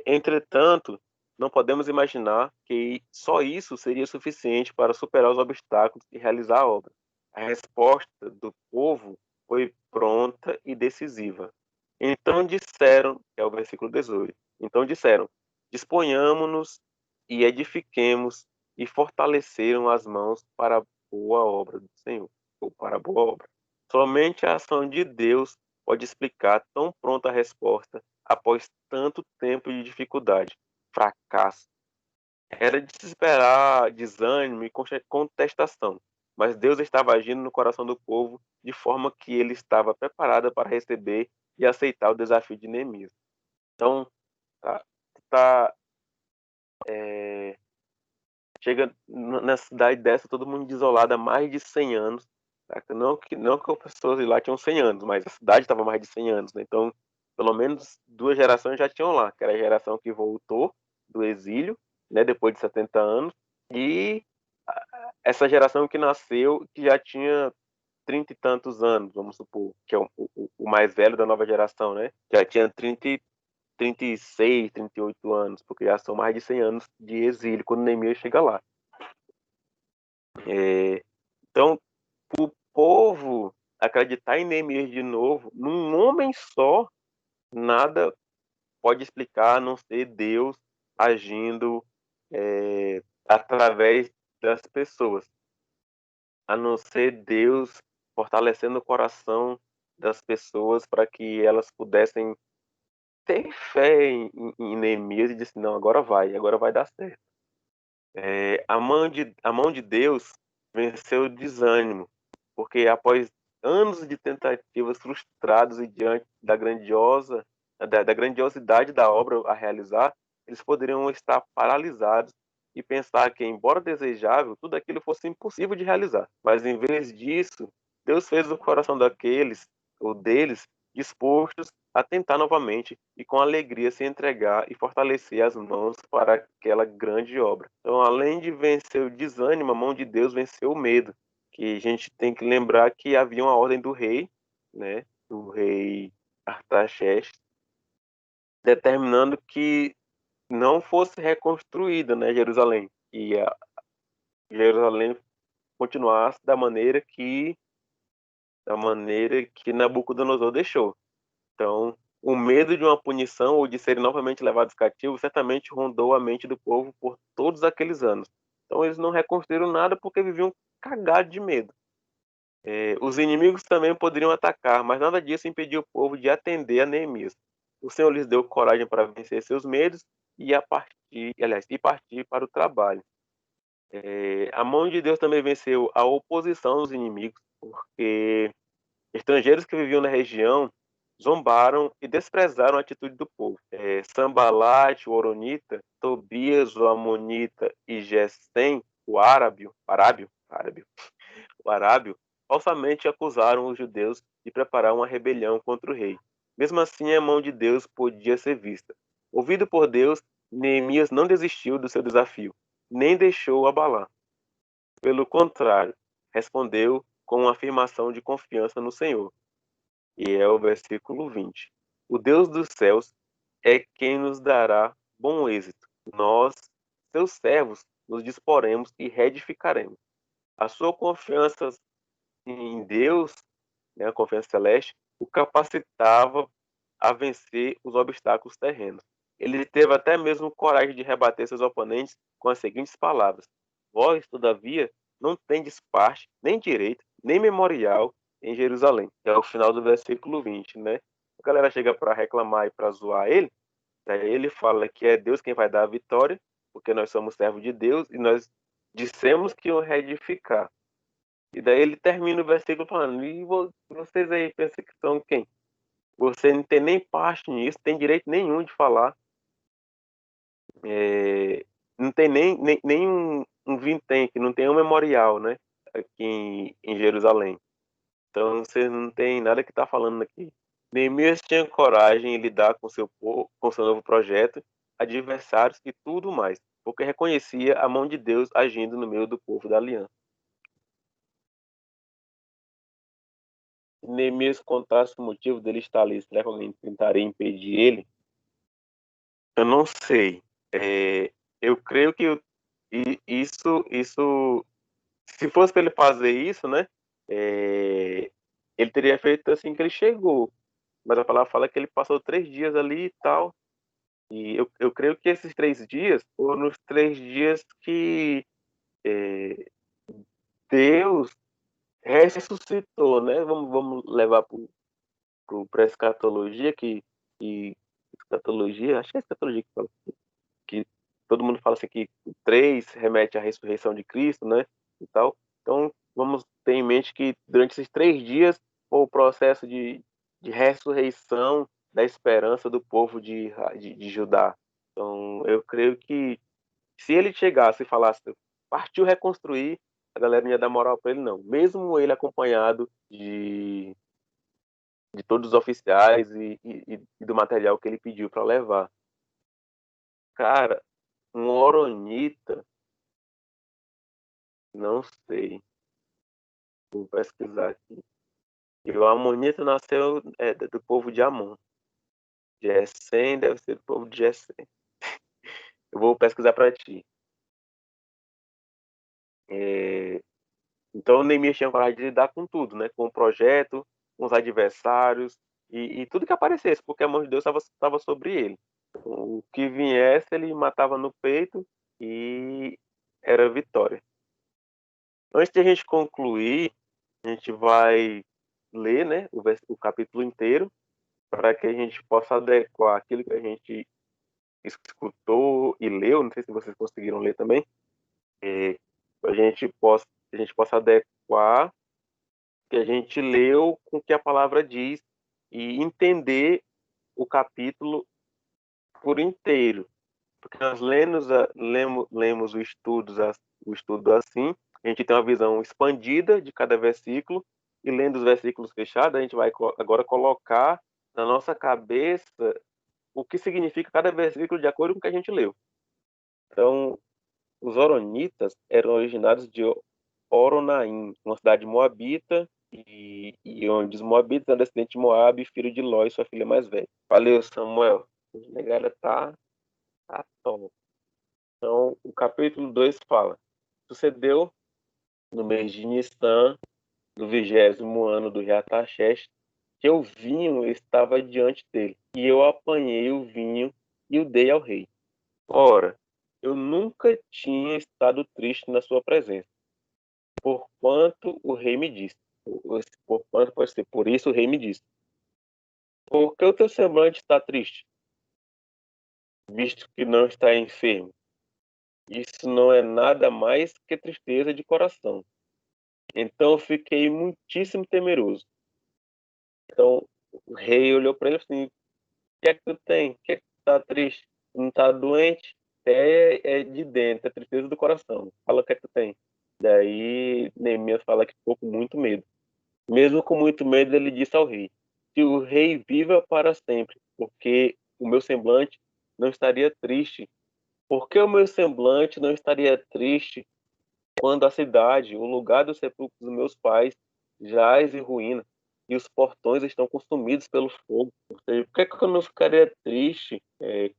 Entretanto, não podemos imaginar que só isso seria suficiente para superar os obstáculos e realizar a obra. A resposta do povo foi pronta e decisiva. Então disseram, que é o versículo 18, então disseram: disponhamos-nos e edifiquemos, e fortaleceram as mãos para a boa obra do Senhor, ou para a boa obra. Somente a ação de Deus pode explicar tão pronta resposta após tanto tempo de dificuldade, fracasso. Era de se esperar desânimo e contestação, mas Deus estava agindo no coração do povo de forma que ele estava preparado para receber e aceitar o desafio de Neemias. Então, tá, tá, chega na cidade dessa, todo mundo isolado há mais de 100 anos. Tá? Não que as pessoas de lá tinham 100 anos, mas a cidade estava mais de 100 anos. Né? Então, pelo menos 2 gerações já tinham lá, que era a geração que voltou do exílio, né, depois de 70 anos, e essa geração que nasceu, que já tinha 30 e tantos anos, vamos supor, que é o mais velho da nova geração, né? Já tinha 36, 38 anos, porque já são mais de 100 anos de exílio quando Neemias chega lá. Então, o povo acreditar em Neemias de novo, num homem só, nada pode explicar a não ser Deus agindo através das pessoas, a não ser Deus fortalecendo o coração das pessoas para que elas pudessem ter fé em Neemias e disse: não, agora vai dar certo. A mão de Deus venceu o desânimo, porque após anos de tentativas frustradas e diante da grandiosidade da obra a realizar, eles poderiam estar paralisados e pensar que, embora desejável, tudo aquilo fosse impossível de realizar. Mas em vez disso, Deus fez o coração daqueles ou deles dispostos a tentar novamente e com alegria se entregar e fortalecer as mãos para aquela grande obra. Então, além de vencer o desânimo, a mão de Deus venceu o medo, que a gente tem que lembrar que havia uma ordem do rei, né, do rei Artaxerxes, determinando que não fosse reconstruída, né, Jerusalém, e a Jerusalém continuasse da maneira que Nabucodonosor deixou. Então, o medo de uma punição ou de serem novamente levados cativos certamente rondou a mente do povo por todos aqueles anos. Então, eles não reconstruíram nada porque viviam cagados de medo. Os inimigos também poderiam atacar, mas nada disso impediu o povo de atender a Neemias. O Senhor lhes deu coragem para vencer seus medos e partir para o trabalho. A mão de Deus também venceu a oposição dos inimigos, porque estrangeiros que viviam na região zombaram e desprezaram a atitude do povo. Sambalate, o Oronita, Tobias, o Amonita e Gesem, o Arábio, falsamente acusaram os judeus de preparar uma rebelião contra o rei. Mesmo assim, a mão de Deus podia ser vista. Ouvido por Deus, Neemias não desistiu do seu desafio, nem deixou-o abalar. Pelo contrário, respondeu com uma afirmação de confiança no Senhor. E é o versículo 20. O Deus dos céus é quem nos dará bom êxito. Nós, seus servos, nos disporemos e reedificaremos. A sua confiança em Deus, né, a confiança celeste, o capacitava a vencer os obstáculos terrenos. Ele teve até mesmo coragem de rebater seus oponentes com as seguintes palavras: Vós, todavia, não tendes parte, nem direito, nem memorial em Jerusalém. É o final do versículo 20, né? A galera chega para reclamar e para zoar ele, daí ele fala que é Deus quem vai dar a vitória, porque nós somos servos de Deus e nós dissemos que iam reedificar. E daí ele termina o versículo falando: e vocês aí pensam que são quem? Você não tem nem parte nisso, tem direito nenhum de falar. Não tem nem um vintém, que não tem um memorial, né? Aqui em Jerusalém. Então vocês não tem nada que está falando aqui. Neemias tinha coragem em lidar com seu povo, com seu novo projeto, adversários e tudo mais, porque reconhecia a mão de Deus agindo no meio do povo da aliança. Se Neemias contasse o motivo dele estar ali, será que alguém tentaria impedir ele? Eu não sei. Eu creio que isso, se fosse para ele fazer isso, né? Ele teria feito assim que ele chegou. Mas a palavra fala que ele passou 3 dias ali e tal. E eu creio que esses 3 dias foram os 3 dias que Deus ressuscitou, né? Vamos levar para a escatologia, escatologia, acho que é escatologia que fala, que todo mundo fala assim que o 3 remete à ressurreição de Cristo, né? E tal. Então, vamos ter em mente que durante esses 3 dias foi o processo de ressurreição da esperança do povo de Judá. Então, eu creio que se ele chegasse e falasse, partiu reconstruir, a galera não ia dar moral para ele, não. Mesmo ele acompanhado de todos os oficiais e do material que ele pediu para levar. Cara, um Oronita, não sei. Vou pesquisar aqui. E o Amonita nasceu do povo de Amon. Gesem deve ser do povo de Gesem. Eu vou pesquisar para ti. Então, o Neemias tinha coragem de lidar com tudo, né? Com o projeto, com os adversários e tudo que aparecesse, porque a mão de Deus estava sobre ele. Então, o que viesse, ele matava no peito e era vitória. Antes de a gente concluir, a gente vai ler, né, o capítulo inteiro, para que a gente possa adequar aquilo que a gente escutou e leu, não sei se vocês conseguiram ler também, a gente possa adequar o que a gente leu com o que a palavra diz e entender o capítulo por inteiro. Porque nós lemos o estudo assim, a gente tem uma visão expandida de cada versículo, e lendo os versículos fechados, a gente vai agora colocar na nossa cabeça o que significa cada versículo de acordo com o que a gente leu. Então, os Oronitas eram originados de Oronaim, uma cidade moabita, e onde os moabitas eram descendentes de Moabe, filho de Ló e sua filha mais velha. Valeu, Samuel. O negócio tá top. Então, o capítulo 2 fala: Sucedeu no mês de Nissan, no 20º ano do rei Artaxerxes, que o vinho estava diante dele. E eu apanhei o vinho e o dei ao rei. Ora, eu nunca tinha estado triste na sua presença, porquanto o rei me disse. Porquanto pode ser, por isso o rei me disse. Por que o teu semblante está triste, visto que não está enfermo? Isso não é nada mais que tristeza de coração. Então eu fiquei muitíssimo temeroso. Então o rei olhou para ele e falou assim: o que é que tu tem? O que é que tu tá triste? Tu não tá doente? É de dentro, é tristeza do coração. Fala o que é que tu tem. Daí Neemias fala que ficou com muito medo. Mesmo com muito medo, ele disse ao rei: que o rei viva para sempre, porque o meu semblante não estaria triste. Porque o meu semblante não estaria triste quando a cidade, o lugar do sepulcro dos meus pais, jaz em ruína e os portões estão consumidos pelo fogo. Ou seja, por que eu não ficaria triste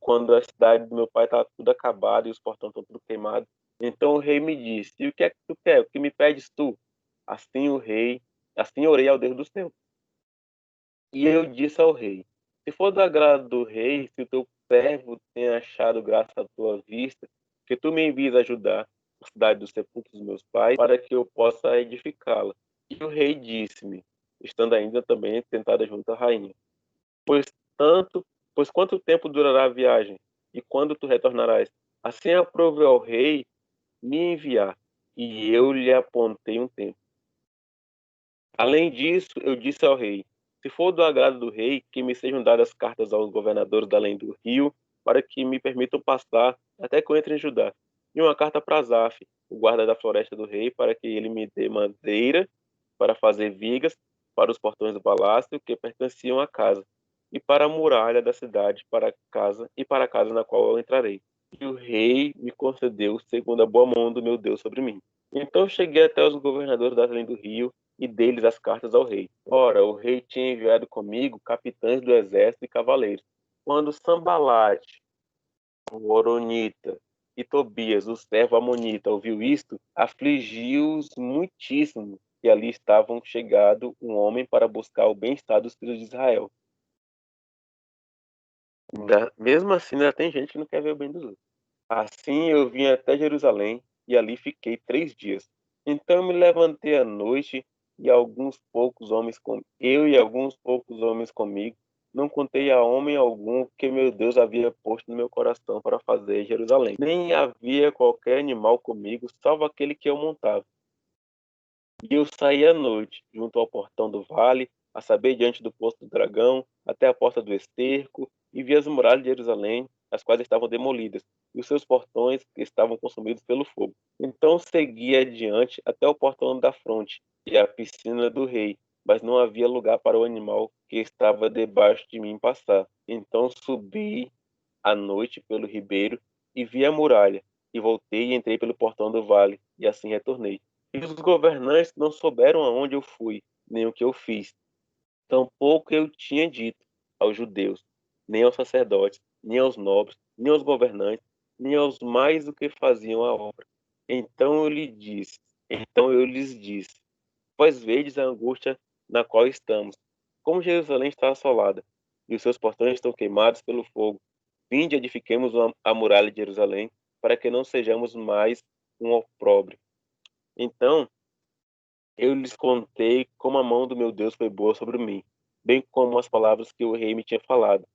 quando a cidade do meu pai está tudo acabada e os portões estão tudo queimados? Então o rei me disse: e o que é que tu quer? O que me pedes tu? Assim o rei, assim orei ao Deus do céu. E eu disse ao rei: se for do agrado do rei, se o teu servo tem achado graça à tua vista, que tu me envies ajudar a cidade dos sepulcros dos meus pais, para que eu possa edificá-la. E o rei disse-me, estando ainda também sentada junto à rainha: Pois tanto, pois quanto tempo durará a viagem? E quando tu retornarás? Assim aprove ao rei me enviar, e eu lhe apontei um tempo. Além disso, eu disse ao rei: se for do agrado do rei, que me sejam dadas cartas aos governadores da além do rio, para que me permitam passar até que eu entre em Judá. E uma carta para Asaf, o guarda da floresta do rei, para que ele me dê madeira para fazer vigas para os portões do palácio que pertenciam à casa, e para a muralha da cidade, para a casa e para a casa na qual eu entrarei. E o rei me concedeu segundo a boa mão do meu Deus sobre mim. Então cheguei até os governadores da além do rio e dei-lhes as cartas ao rei. Ora, o rei tinha enviado comigo capitães do exército e cavaleiros. Quando Sambalate, o Horonita, e Tobias, o servo amonita, ouviu isto, afligiu-os muitíssimo, e ali estavam chegado um homem para buscar o bem-estar dos filhos de Israel. Mesmo assim, ainda tem gente que não quer ver o bem dos outros. Assim eu vim até Jerusalém e ali fiquei 3 dias. Então me levantei à noite e eu e alguns poucos homens comigo, não contei a homem algum que meu Deus havia posto no meu coração para fazer em Jerusalém. Nem havia qualquer animal comigo, salvo aquele que eu montava. E eu saí à noite, junto ao portão do vale, a saber, diante do poço do dragão, até a porta do esterco, e vi as muralhas de Jerusalém, as quais estavam demolidas, e os seus portões que estavam consumidos pelo fogo. Então segui adiante até o portão da fronte, e a piscina do rei, mas não havia lugar para o animal que estava debaixo de mim passar. Então subi à noite pelo ribeiro, e vi a muralha, e voltei e entrei pelo portão do vale, e assim retornei. E os governantes não souberam aonde eu fui, nem o que eu fiz. Tampouco eu tinha dito aos judeus, nem aos sacerdotes, nem aos nobres, nem aos governantes, nem aos mais do que faziam a obra. Então eu lhe disse, então eu lhes disse: Vós vedes a angústia na qual estamos, como Jerusalém está assolada, e os seus portões estão queimados pelo fogo. Vinde, edifiquemos a muralha de Jerusalém, para que não sejamos mais um opróbrio. Então eu lhes contei como a mão do meu Deus foi boa sobre mim, bem como as palavras que o rei me tinha falado.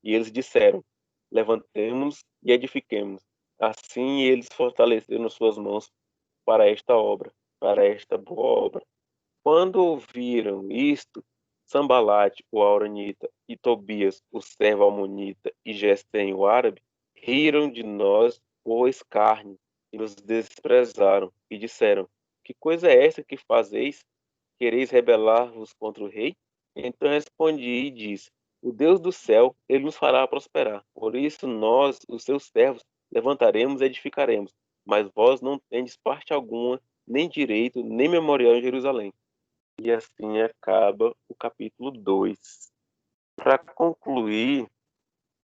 E eles disseram: Levantemos e edifiquemos. Assim eles fortaleceram suas mãos para esta obra, para esta boa obra. Quando ouviram isto, Sambalate, o Auronita, e Tobias, o servo Amonita, e Gesem, o árabe, riram de nós com escárnio e nos desprezaram, e disseram: Que coisa é essa que fazeis? Quereis rebelar-vos contra o rei? Então respondi e disse: O Deus do céu, ele nos fará prosperar. Por isso nós, os seus servos, levantaremos e edificaremos. Mas vós não tendes parte alguma, nem direito, nem memorial em Jerusalém. E assim acaba o capítulo 2. Para concluir,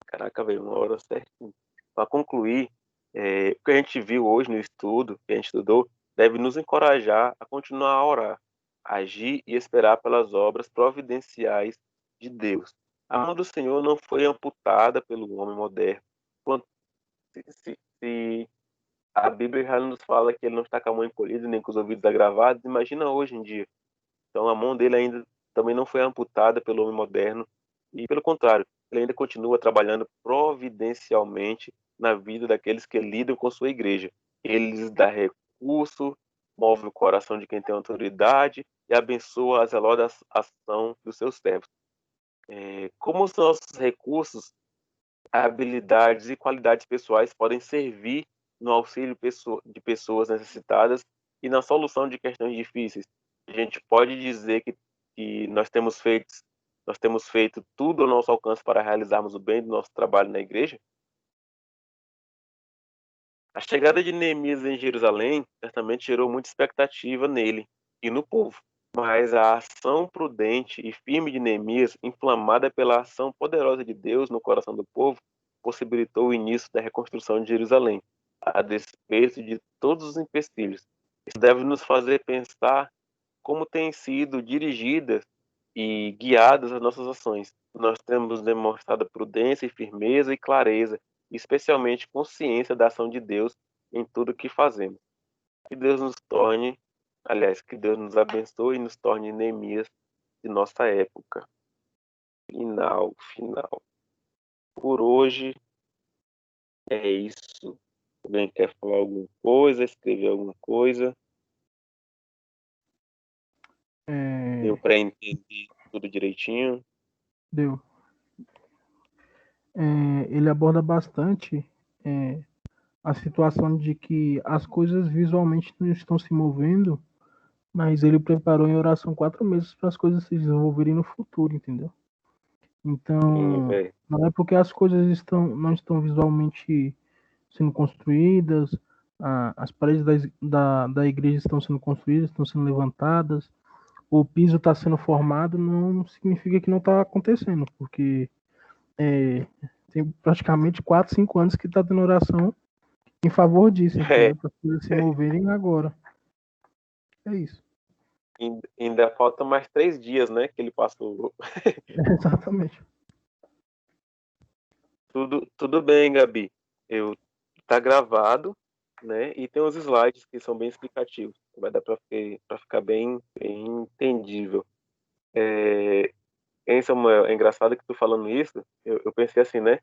caraca, velho, uma hora certinha. Para concluir, o que a gente viu hoje no estudo, que a gente estudou, deve nos encorajar a continuar a orar, agir e esperar pelas obras providenciais de Deus. A mão do Senhor não foi amputada pelo homem moderno. Quando, se a Bíblia já nos fala que ele não está com a mão encolhida nem com os ouvidos agravados, imagina hoje em dia. Então a mão dele ainda também não foi amputada pelo homem moderno e, pelo contrário, ele ainda continua trabalhando providencialmente na vida daqueles que lidam com sua igreja. Ele lhes dá recurso, move o coração de quem tem autoridade e abençoa a zelosa ação dos seus servos. Como os nossos recursos, habilidades e qualidades pessoais podem servir no auxílio de pessoas necessitadas e na solução de questões difíceis? A gente pode dizer que nós temos feito tudo ao nosso alcance para realizarmos o bem do nosso trabalho na igreja? A chegada de Neemias em Jerusalém certamente gerou muita expectativa nele e no povo. Mas a ação prudente e firme de Neemias, inflamada pela ação poderosa de Deus no coração do povo, possibilitou o início da reconstrução de Jerusalém, a despeito de todos os empecilhos. Isso deve nos fazer pensar como têm sido dirigidas e guiadas as nossas ações. Nós temos demonstrado prudência e firmeza e clareza, especialmente consciência da ação de Deus em tudo o que fazemos. Que Deus nos torne, aliás, que Deus nos abençoe e nos torne Neemias de nossa época. Final. Por hoje é isso. Alguém quer falar alguma coisa, escrever alguma coisa? Deu É, para entender tudo direitinho? deu. Ele aborda bastante é, a situação de que as coisas visualmente não estão se movendo, mas ele preparou em oração 4 meses para as coisas se desenvolverem no futuro, entendeu? Sim, Então, velho. não é porque as coisas não estão visualmente sendo construídas, as paredes da igreja estão sendo construídas, estão sendo levantadas, o piso está sendo formado, não significa que não está acontecendo, porque é, tem praticamente 4, 5 anos que está tendo oração em favor disso, É, entendeu? Para as coisas se moverem agora. É isso. ainda falta mais 3 dias, né? Que ele passou. Exatamente. Tudo bem, Gabi. Eu tá gravado, né? E tem os slides que são bem explicativos. Vai dar para ficar bem entendível. Samuel, é engraçado que tu falando isso, eu pensei assim, né?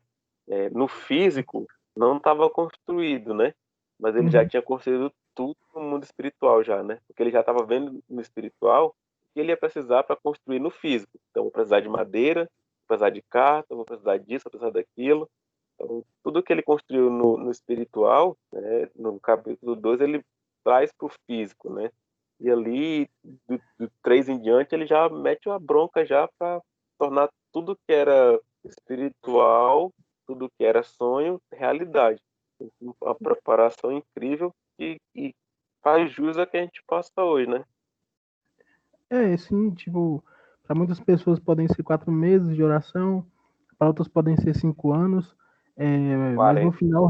No físico não estava construído, né? Mas ele já Uhum. tinha construído tudo no mundo espiritual já, né? Porque ele já estava vendo no espiritual o que ele ia precisar para construir no físico. Então, vou precisar de madeira, vou precisar de carta, vou precisar disso, vou precisar daquilo. Então, tudo que ele construiu no espiritual, né, no capítulo 2 ele traz para o físico, né? E ali, do 3 em diante, ele já mete uma bronca já para tornar tudo que era espiritual, tudo que era sonho, realidade. Uma preparação incrível e faz jus a que a gente passa hoje, né? Sim, tipo, para muitas pessoas podem ser 4 meses de oração, para outras podem ser 5 anos, mas no 40. final,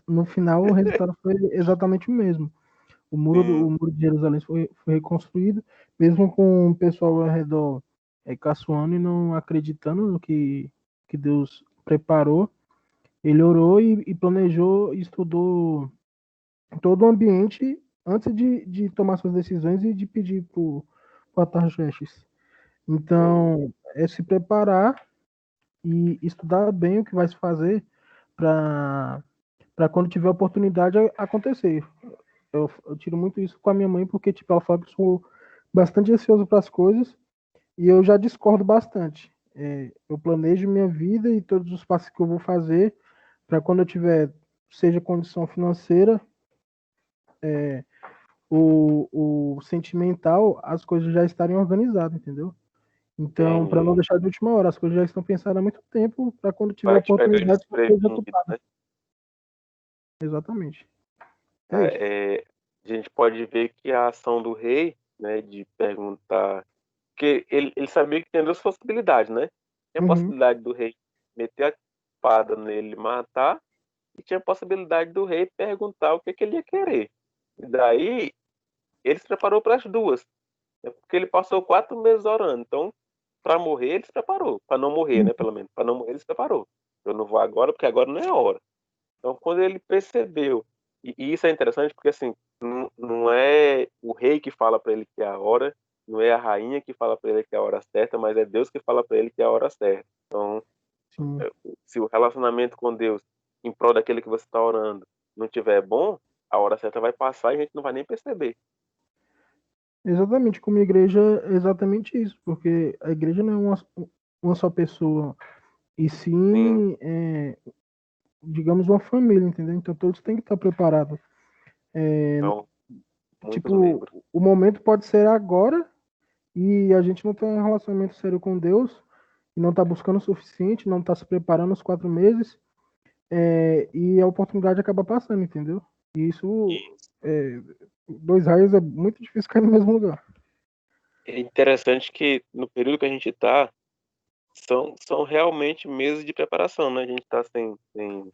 no final o resultado foi exatamente o mesmo. O Sim, muro de Jerusalém foi reconstruído, mesmo com o pessoal ao redor caçoando e não acreditando no que Deus preparou. Ele orou e planejou e estudou todo o ambiente antes de tomar suas decisões e de pedir para o Artaxerxes. sim. Então, é se preparar e estudar bem o que vai se fazer para quando tiver oportunidade acontecer. Eu tiro muito isso com a minha mãe, porque tipo, ela fala que eu sou bastante ansioso para as coisas e eu já discordo bastante. Eu planejo minha vida e todos os passos que eu vou fazer para quando eu tiver, seja condição financeira, o sentimental, as coisas já estarem organizadas, entendeu? Então, para não Entendi. deixar de última hora, as coisas já estão pensadas há muito tempo, para quando tiver Vai te pegar oportunidade, você já desprevenido, ocupar. né? Exatamente. É isso. É, a gente pode ver que a ação do rei, né, de perguntar, porque ele sabia que tinha duas possibilidades, né? Tinha a Uhum. possibilidade do rei meter a espada nele e matar, e tinha a possibilidade do rei perguntar o que, que ele ia querer. E daí ele se preparou para as duas, né? Porque ele passou 4 meses orando. Então, para morrer, ele se preparou. Para não morrer, né? Pelo menos. Para não morrer, ele se preparou. Eu não vou agora, porque agora não é a hora. Então, quando ele percebeu, e isso é interessante porque assim, não é o rei que fala para ele que é a hora, não é a rainha que fala para ele que é a hora certa, mas é Deus que fala para ele que é a hora certa. Então, Sim. se o relacionamento com Deus em prol daquele que você está orando não tiver bom, a hora certa vai passar e a gente não vai nem perceber. Exatamente, como igreja é exatamente isso, porque a igreja não é uma só pessoa, e Sim, sim, digamos, uma família, entendeu? Então todos têm que estar preparados. então, muitos Tipo, membros. o momento pode ser agora e a gente não tem um relacionamento sério com Deus, e não está buscando o suficiente, não está se preparando os 4 meses, e a oportunidade acaba passando, entendeu? E isso, é, dois raios é muito difícil cair no mesmo lugar. É interessante que no período que a gente está, são realmente meses de preparação, né? A gente está sem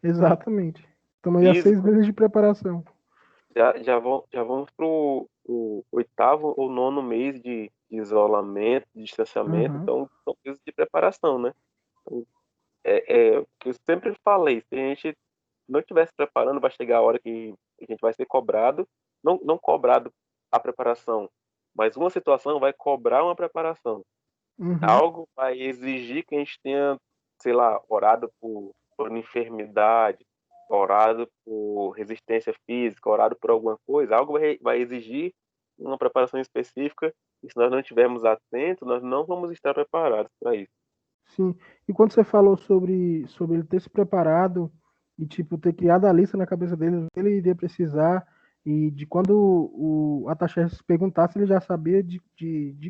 Exatamente. Estamos aí há seis físico. meses de preparação. Já vamos para o oitavo ou nono mês de isolamento, de distanciamento, Aham, então são meses de preparação, né? Então, o que eu sempre falei, se a gente não estiver se preparando, vai chegar a hora que a gente vai ser cobrado, não cobrado a preparação, mas uma situação vai cobrar uma preparação. uhum, Algo vai exigir que a gente tenha, sei lá, orado por uma enfermidade, orado por resistência física, orado por alguma coisa. Algo vai exigir uma preparação específica e se nós não estivermos atentos, nós não vamos estar preparados para isso. sim. E quando você falou sobre ele ter se preparado e, tipo, ter criado a lista na cabeça dele, do que ele iria precisar, e de quando o Ataxerxes perguntasse, ele já sabia de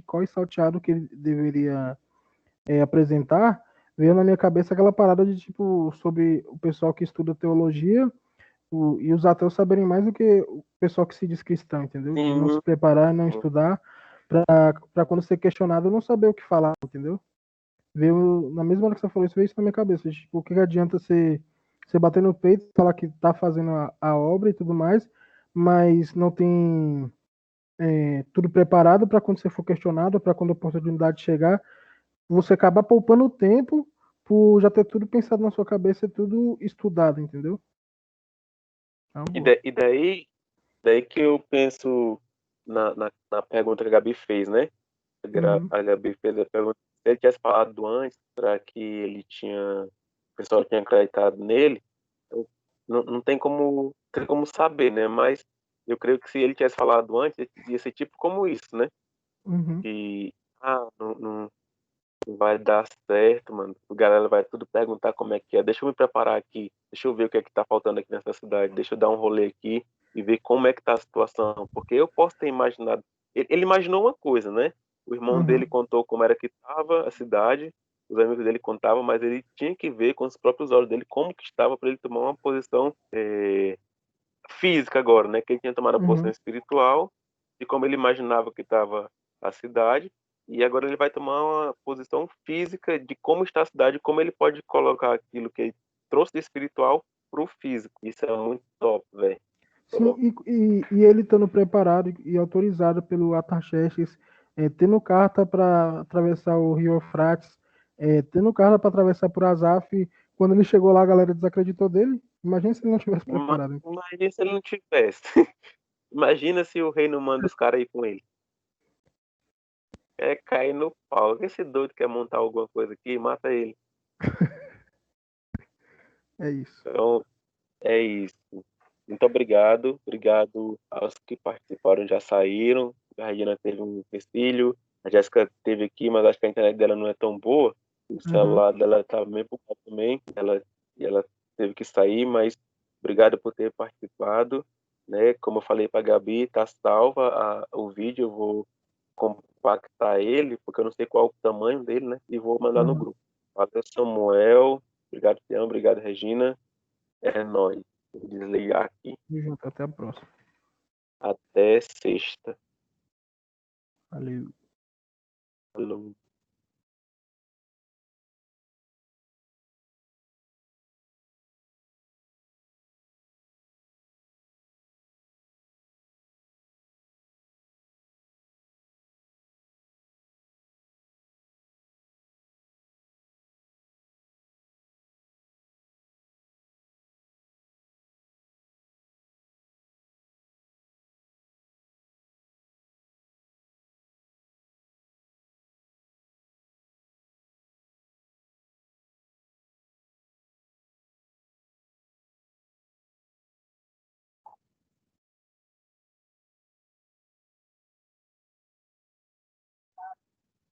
qual salteado que ele deveria apresentar, veio na minha cabeça aquela parada de, tipo, sobre o pessoal que estuda teologia e os ateus saberem mais do que o pessoal que se diz cristão, entendeu? De não se Sim, preparar, não sim. estudar, para quando ser questionado não saber o que falar, entendeu? Veio, na mesma hora que você falou isso, veio isso na minha cabeça. Tipo, o que adianta você bater no peito, falar que tá fazendo a obra e tudo mais, mas não tem tudo preparado para quando você for questionado, para quando a oportunidade chegar, você acabar poupando tempo por já ter tudo pensado na sua cabeça e tudo estudado, entendeu? Então, E, boa. daí que eu penso na pergunta que a Gabi fez, né? Uhum, A Gabi fez a pergunta se ele tivesse falado antes, será que o pessoal tinha acreditado nele? Então, não tem como saber, né? Mas eu creio que se ele tivesse falado antes, ia ser tipo como isso, né? uhum, Que, não vai dar certo, mano. A galera vai tudo perguntar como é que é. Deixa eu me preparar aqui. Deixa eu ver o que é que tá faltando aqui nessa cidade. Deixa eu dar um rolê aqui e ver como é que tá a situação. Porque eu posso ter imaginado. Ele imaginou uma coisa, né? O irmão dele uhum, contou como era que estava a cidade, os amigos dele contavam, mas ele tinha que ver com os próprios olhos dele como que estava para ele tomar uma posição física agora, né? Que ele tinha tomado a posição uhum. espiritual de como ele imaginava que estava a cidade, e agora ele vai tomar uma posição física de como está a cidade, como ele pode colocar aquilo que ele trouxe de espiritual pro físico. Isso é muito top, velho. Sim, e ele estando preparado e autorizado pelo Artaxerxes, tendo carta para atravessar o Rio Eufrates, tendo carta para atravessar por Azaf, quando ele chegou lá, a galera desacreditou dele. Imagina se ele não tivesse preparado. Imagina se ele não tivesse. Imagina se o rei não manda os caras ir com ele. É cair no pau. Esse doido quer montar alguma coisa aqui, mata ele. É isso. Então, é isso. Muito obrigado. Obrigado aos que participaram, já saíram. A Regina teve um filho. A Jéssica teve aqui, mas acho que a internet dela não é tão boa. O Uhum. celular dela estava meio bugado também. E ela teve que sair, mas obrigado por ter participado. Né? Como eu falei para a Gabi, tá salva o vídeo. Eu vou compactar ele, porque eu não sei qual é o tamanho dele, né? E vou mandar no Uhum. grupo. Valeu, Samuel. Obrigado, Tião. Obrigado, Regina. É nóis. Vou desligar aqui. Tamo junto, até a próxima. Até sexta. Valeu. Falou.